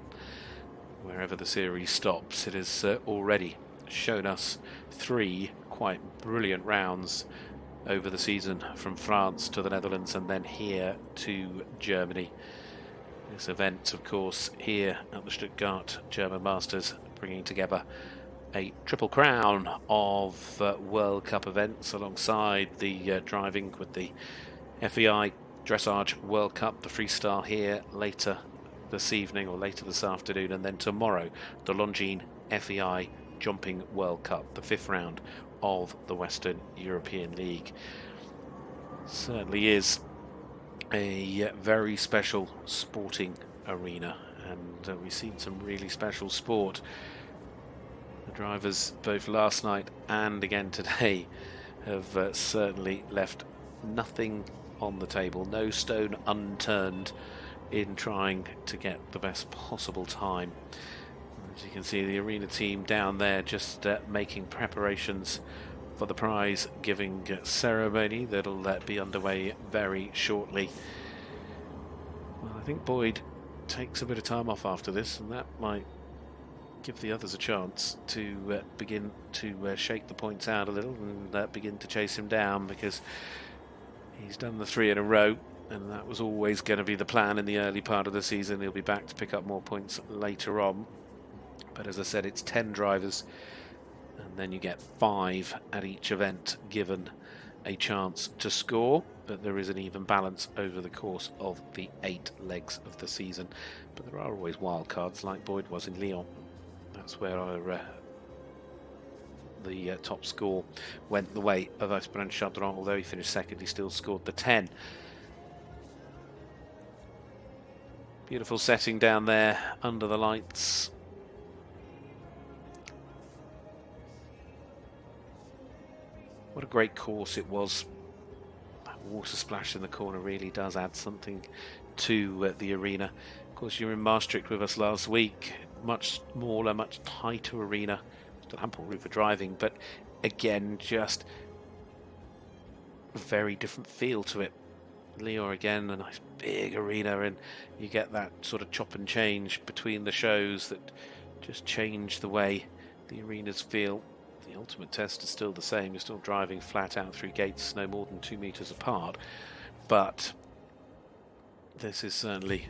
Speaker 3: Wherever the series stops, it has already shown us 3 quite brilliant rounds over the season, from France to the Netherlands and then here to Germany. This event, of course, here at the Stuttgart German Masters, bringing together a triple crown of World Cup events alongside the driving with the FEI Dressage World Cup, the freestyle here later this evening or later this afternoon, and then tomorrow the Longines FEI Jumping World Cup, the 5th round of the Western European League. Certainly is a very special sporting arena, and we've seen some really special sport. The drivers both last night and again today have certainly left nothing on the table, no stone unturned in trying to get the best possible time. As you can see, the arena team down there just making preparations for the prize giving ceremony that'll be underway very shortly. Well, I think Boyd takes a bit of time off after this, and that might give the others a chance to begin to shake the points out a little and begin to chase him down, because he's done the 3 in a row, and that was always going to be the plan in the early part of the season. He'll be back to pick up more points later on, but as I said, it's 10 drivers, and then you get 5 at each event given a chance to score, but there is an even balance over the course of the 8 legs of the season. But there are always wild cards, like Boyd was in Lyon. That's where the top score went the way of Esperance Chardron. Although he finished second, he still scored the 10. Beautiful setting down there under the lights. What a great course it was. That water splash in the corner really does add something to the arena. Of course, you were in Maastricht with us last week. Much smaller, much tighter arena. Still ample room for driving, but again, just a very different feel to it. Lyon again, a nice big arena, and you get that sort of chop and change between the shows that just change the way the arenas feel. The ultimate test is still the same. You're still driving flat out through gates no more than 2 meters apart, but this is certainly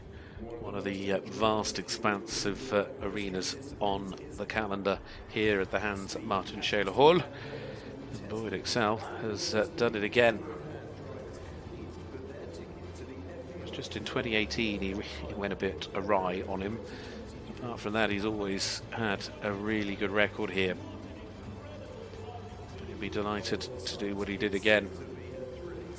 Speaker 3: one of the vast expanse of arenas on the calendar here at the Hans Martin Scheele Hall. And Boyd Exell has done it again. It was just in 2018 he went a bit awry on him. Apart from that, he's always had a really good record here. But he'll be delighted to do what he did again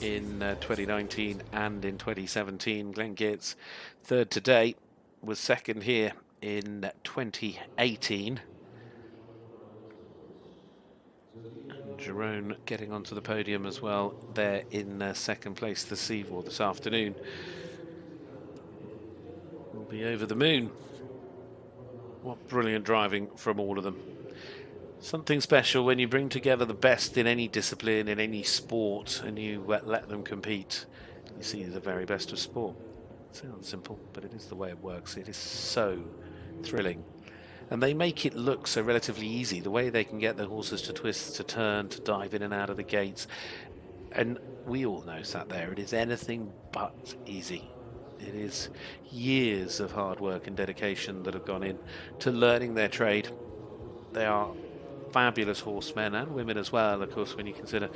Speaker 3: in 2019 and in 2017. Glenn Geerts, third today, was second here in 2018. And Jerome getting onto the podium as well there in second place this evening or this afternoon. We'll be over the moon. What brilliant driving from all of them. Something special when you bring together the best in any discipline, in any sport, and you let them compete. You see the very best of sport. It sounds simple, but it is the way it works. It is so thrilling. And they make it look so relatively easy, the way they can get their horses to twist, to turn, to dive in and out of the gates. And we all know, sat there, it is anything but easy. It is years of hard work and dedication that have gone in to learning their trade. They are fabulous horsemen and women as well, of course, when you consider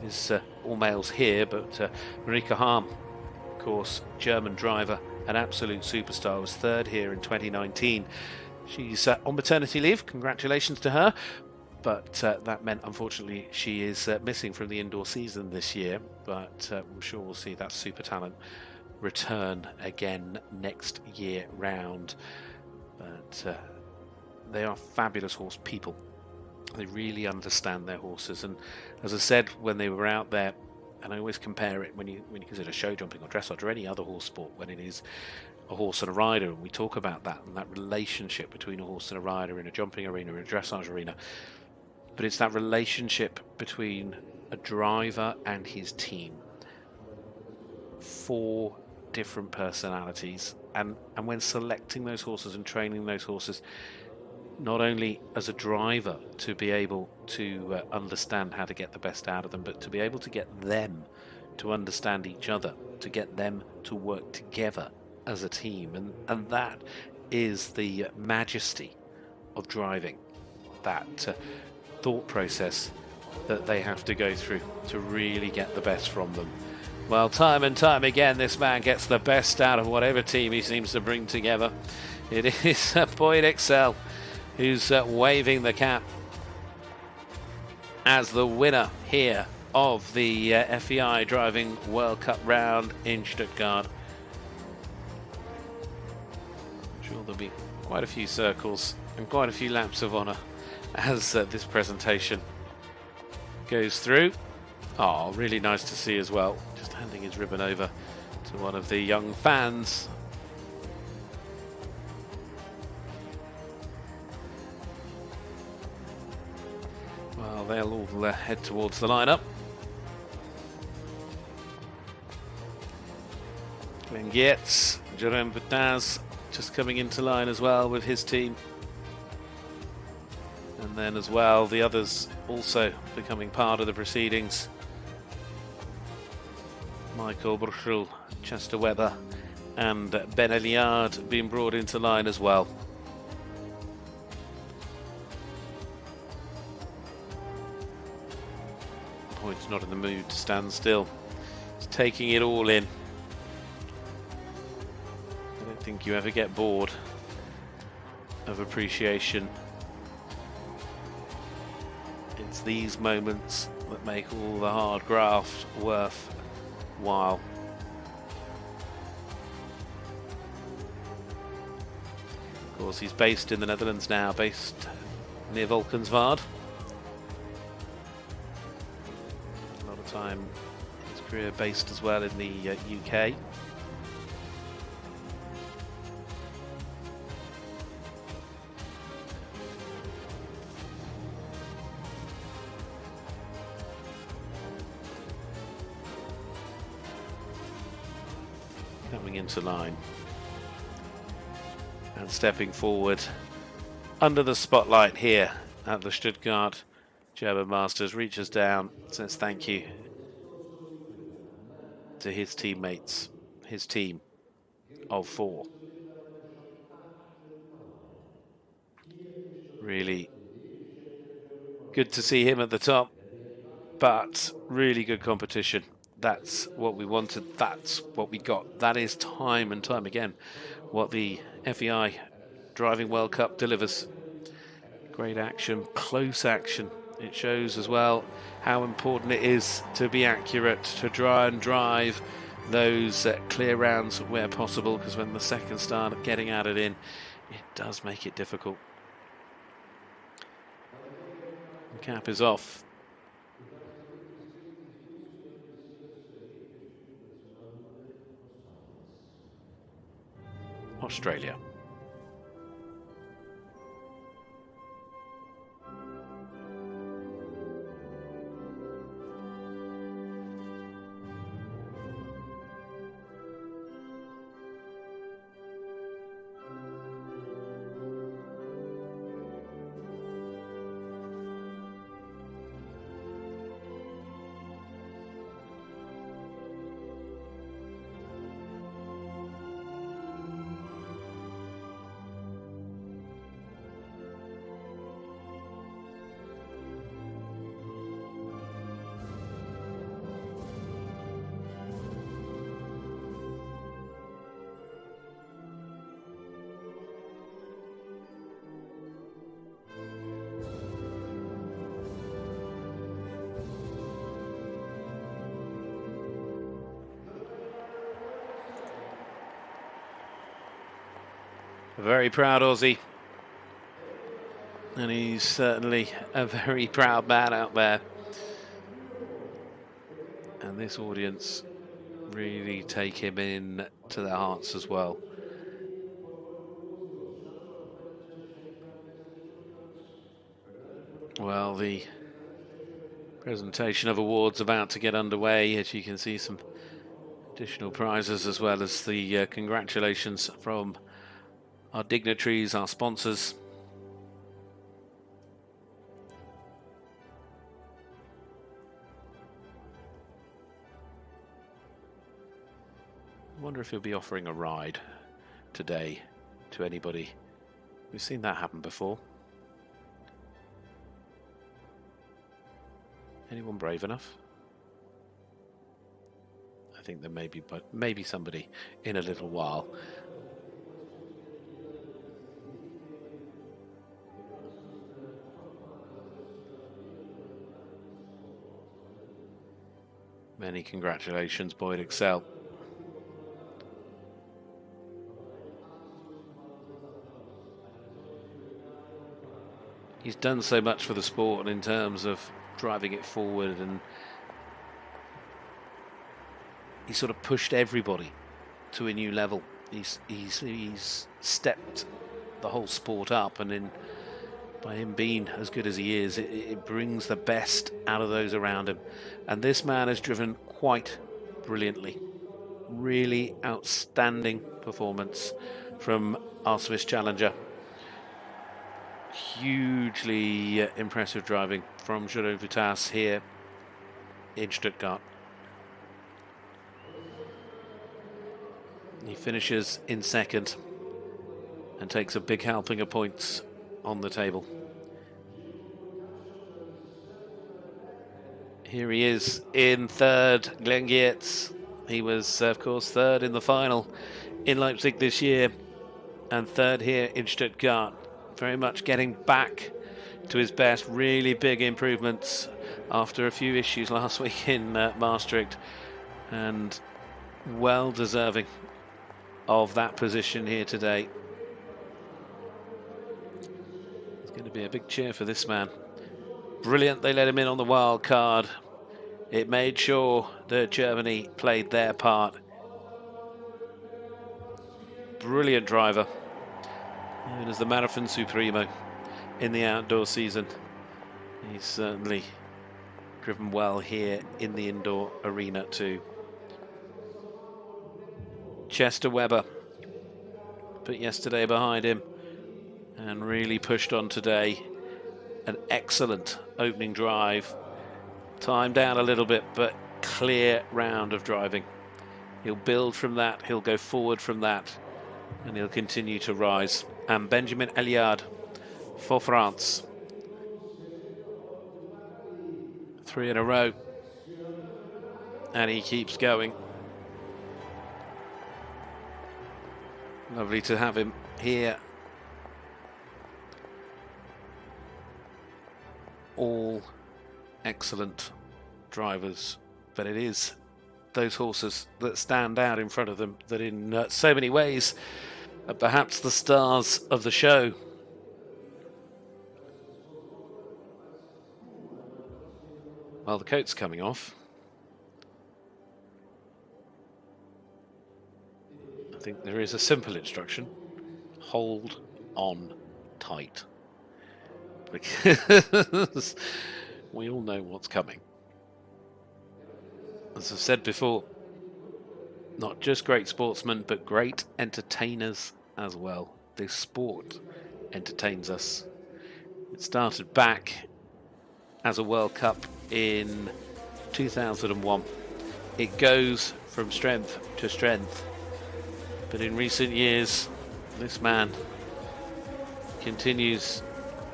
Speaker 3: it's all males here, but Marika Harm, of course, German driver, an absolute superstar, was third here in 2019. She's on maternity leave, congratulations to her, but that meant unfortunately she is missing from the indoor season this year, but I'm sure we'll see that super talent return again next year round. But they are fabulous horse people. They really understand their horses, and as I said when they were out there, and I always compare it when you consider show jumping or dressage or any other horse sport, when it is a horse and a rider, and we talk about that and that relationship between a horse and a rider in a jumping arena, in a dressage arena, but it's that relationship between a driver and his team. 4 different personalities, and when selecting those horses and training those horses, not only as a driver to be able to understand how to get the best out of them, but to be able to get them to understand each other, to get them to work together as a team. And that is the majesty of driving, that thought process that they have to go through to really get the best from them. Well, time and time again, this man gets the best out of whatever team he seems to bring together. It is Boyd Exell who's waving the cap as the winner here of the FEI Driving World Cup round in Stuttgart. I'm sure there'll be quite a few circles and quite a few laps of honour as this presentation goes through. Oh, really nice to see as well. Just handing his ribbon over to one of the young fans. Well, they'll all head towards the lineup. Geerts, Jerome Voutaz just coming into line as well with his team. And then as well, the others also becoming part of the proceedings. Michael Brauchle, Chester Webber and Ben Aillaud being brought into line as well. Boyd's not in the mood to stand still. He's taking it all in. I don't think you ever get bored of appreciation. It's these moments that make all the hard graft worthwhile. Of course, he's based in the Netherlands now, based near Valkenswaard. A lot of time, his career based as well in the UK. Coming into line and stepping forward under the spotlight here at the Stuttgart German Masters, reaches down, says thank you to his teammates, his team of 4. Really good to see him at the top, but really good competition. That's what we wanted, that's what we got. That is time and time again what the FEI Driving World Cup delivers. Great action, close action. It shows as well how important it is to be accurate, to try and drive those clear rounds where possible, because when the seconds start getting added in, it does make it difficult. The cap is off. Australia. A very proud Aussie, and he's certainly a very proud man out there, and this audience really take him in to their hearts as well. Well, the presentation of awards about to get underway. As you can see, some additional prizes as well as the congratulations from our dignitaries, our sponsors. I wonder if he'll be offering a ride today to anybody. We've seen that happen before. Anyone brave enough? I think there may be, but maybe somebody in a little while. Many congratulations, Boyd Exell. He's done so much for the sport in terms of driving it forward, and he sort of pushed everybody to a new level. He's stepped the whole sport up, and by him being as good as he is, it brings the best out of those around him. And this man has driven quite brilliantly. Really outstanding performance from our Swiss challenger. Hugely impressive driving from Jerome Voutaz here in Stuttgart. He finishes in second and takes a big helping of points on the table. Here he is in third, Glenn Geerts. He was, of course, third in the final in Leipzig this year and third here in Stuttgart. Very much getting back to his best. Really big improvements after a few issues last week in Maastricht, and well deserving of that position here today. It's going to be a big cheer for this man. Brilliant, they let him in on the wild card. It made sure that Germany played their part. Brilliant driver. Known as the Marathon Supremo in the outdoor season. He's certainly driven well here in the indoor arena too. Chester Webber put yesterday behind him and really pushed on today. An excellent opening drive. Timed down a little bit, but clear round of driving. He'll build from that, he'll go forward from that, and he'll continue to rise. And Benjamin Aillaud for France. 3 in a row. And he keeps going. Lovely to have him here. All excellent drivers, but it is those horses that stand out in front of them that in so many ways are perhaps the stars of the show. Well, the coat's coming off. I think there is a simple instruction. Hold on tight. Because we all know what's coming. As I've said before, not just great sportsmen, but great entertainers as well. This sport entertains us. It started back as a World Cup in 2001. It goes from strength to strength. But in recent years, this man continues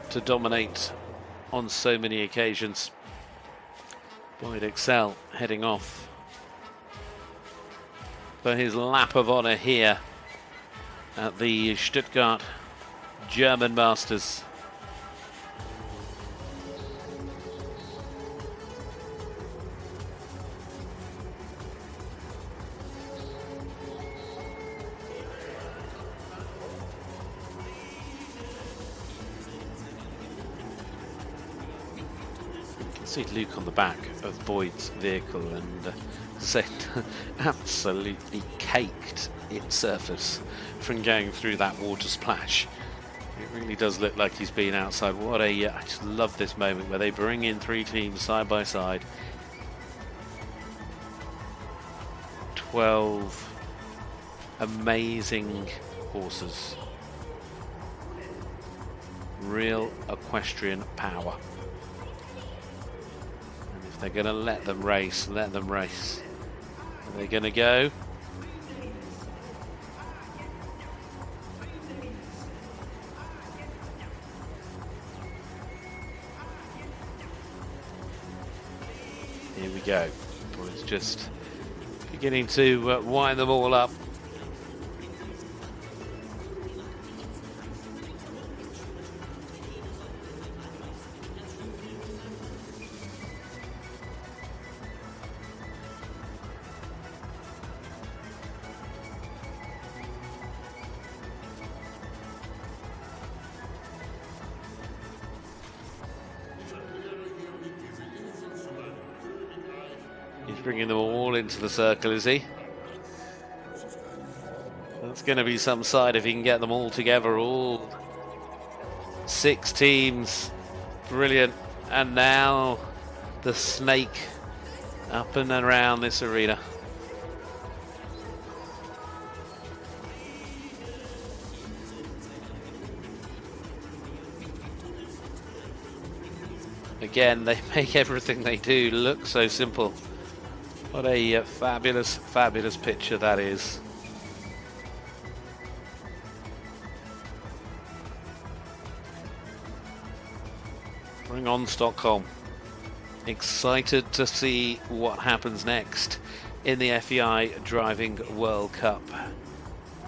Speaker 3: to dominate on so many occasions. Boyd Exell heading off for his lap of honour here at the Stuttgart German Masters. See Luke on the back of Boyd's vehicle, and absolutely caked its surface from going through that water splash. It really does look like he's been outside. I just love this moment where they bring in 3 teams side by side. 12 amazing horses. Real equestrian power. They're going to let them race, let them race. Are they going to go? Here we go. Well, it's just beginning to wind them all up. He's bringing them all into the circle, is he? That's going to be some side if he can get them all together. All 6 teams. Brilliant. And now the snake up and around this arena. Again, they make everything they do look so simple. What a fabulous, fabulous picture that is. Bring on Stockholm. Excited to see what happens next in the FEI Driving World Cup.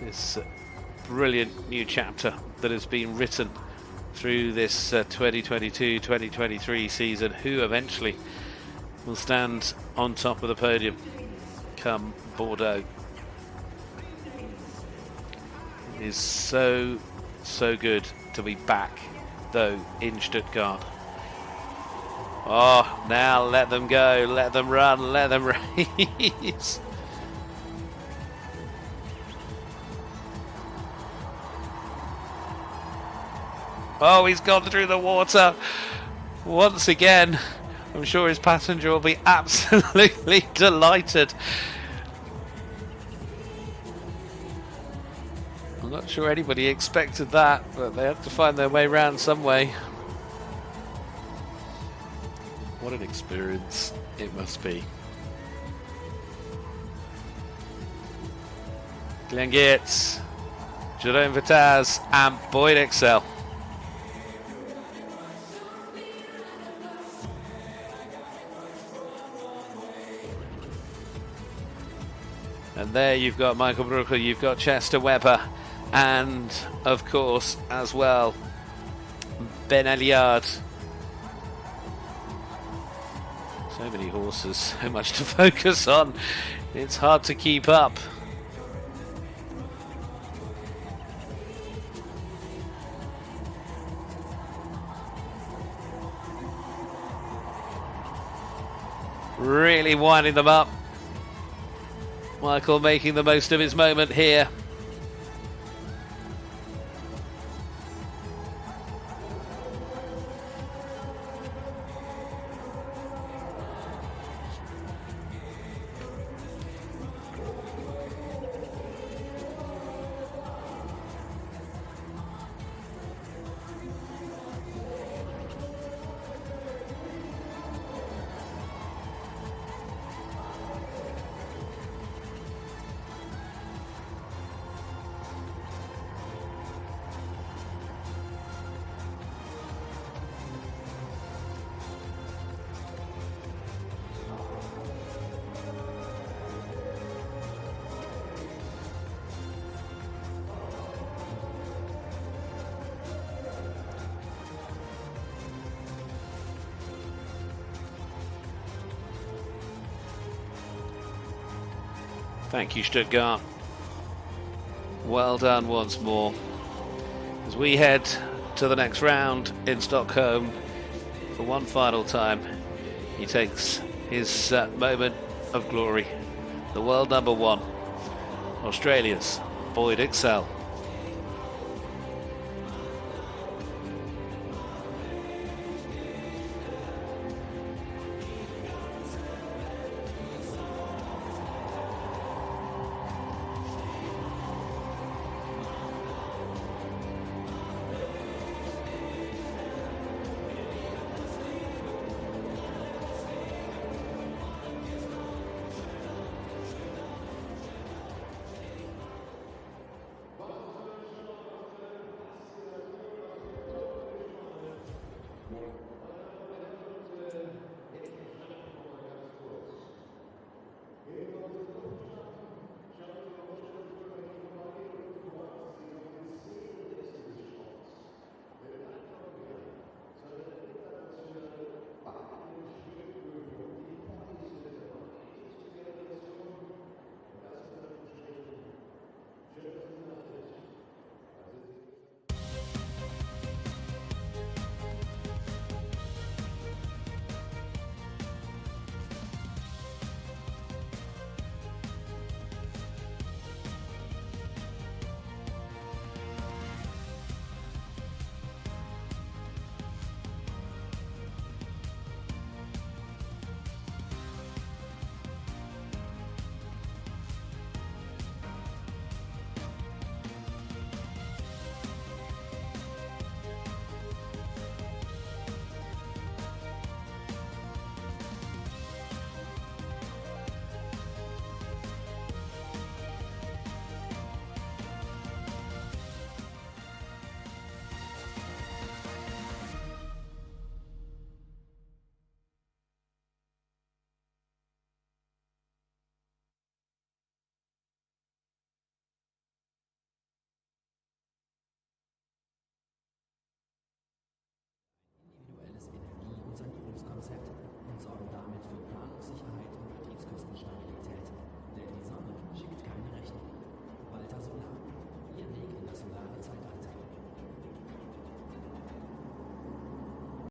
Speaker 3: This brilliant new chapter that has been written through this 2022-2023 season. Who eventually will stand on top of the podium come Bordeaux? It is so good to be back though in Stuttgart. Oh, now let them go, let them run, let them race. Oh, he's gone through the water once again. I'm sure his passenger will be absolutely delighted. I'm not sure anybody expected that, but they have to find their way around some way. What an experience it must be. Geerts, Jerome Voutaz and Boyd Exell. And there you've got Michael Brauchle, you've got Chester Webber, and of course as well Ben Aillaud. So many horses, so much to focus on. It's hard to keep up. Really winding them up. Michael making the most of his moment here. Thank you, Stuttgart. Well done once more. As we head to the next round in Stockholm for one final time, he takes his moment of glory. The world number 1, Australia's Boyd Exell.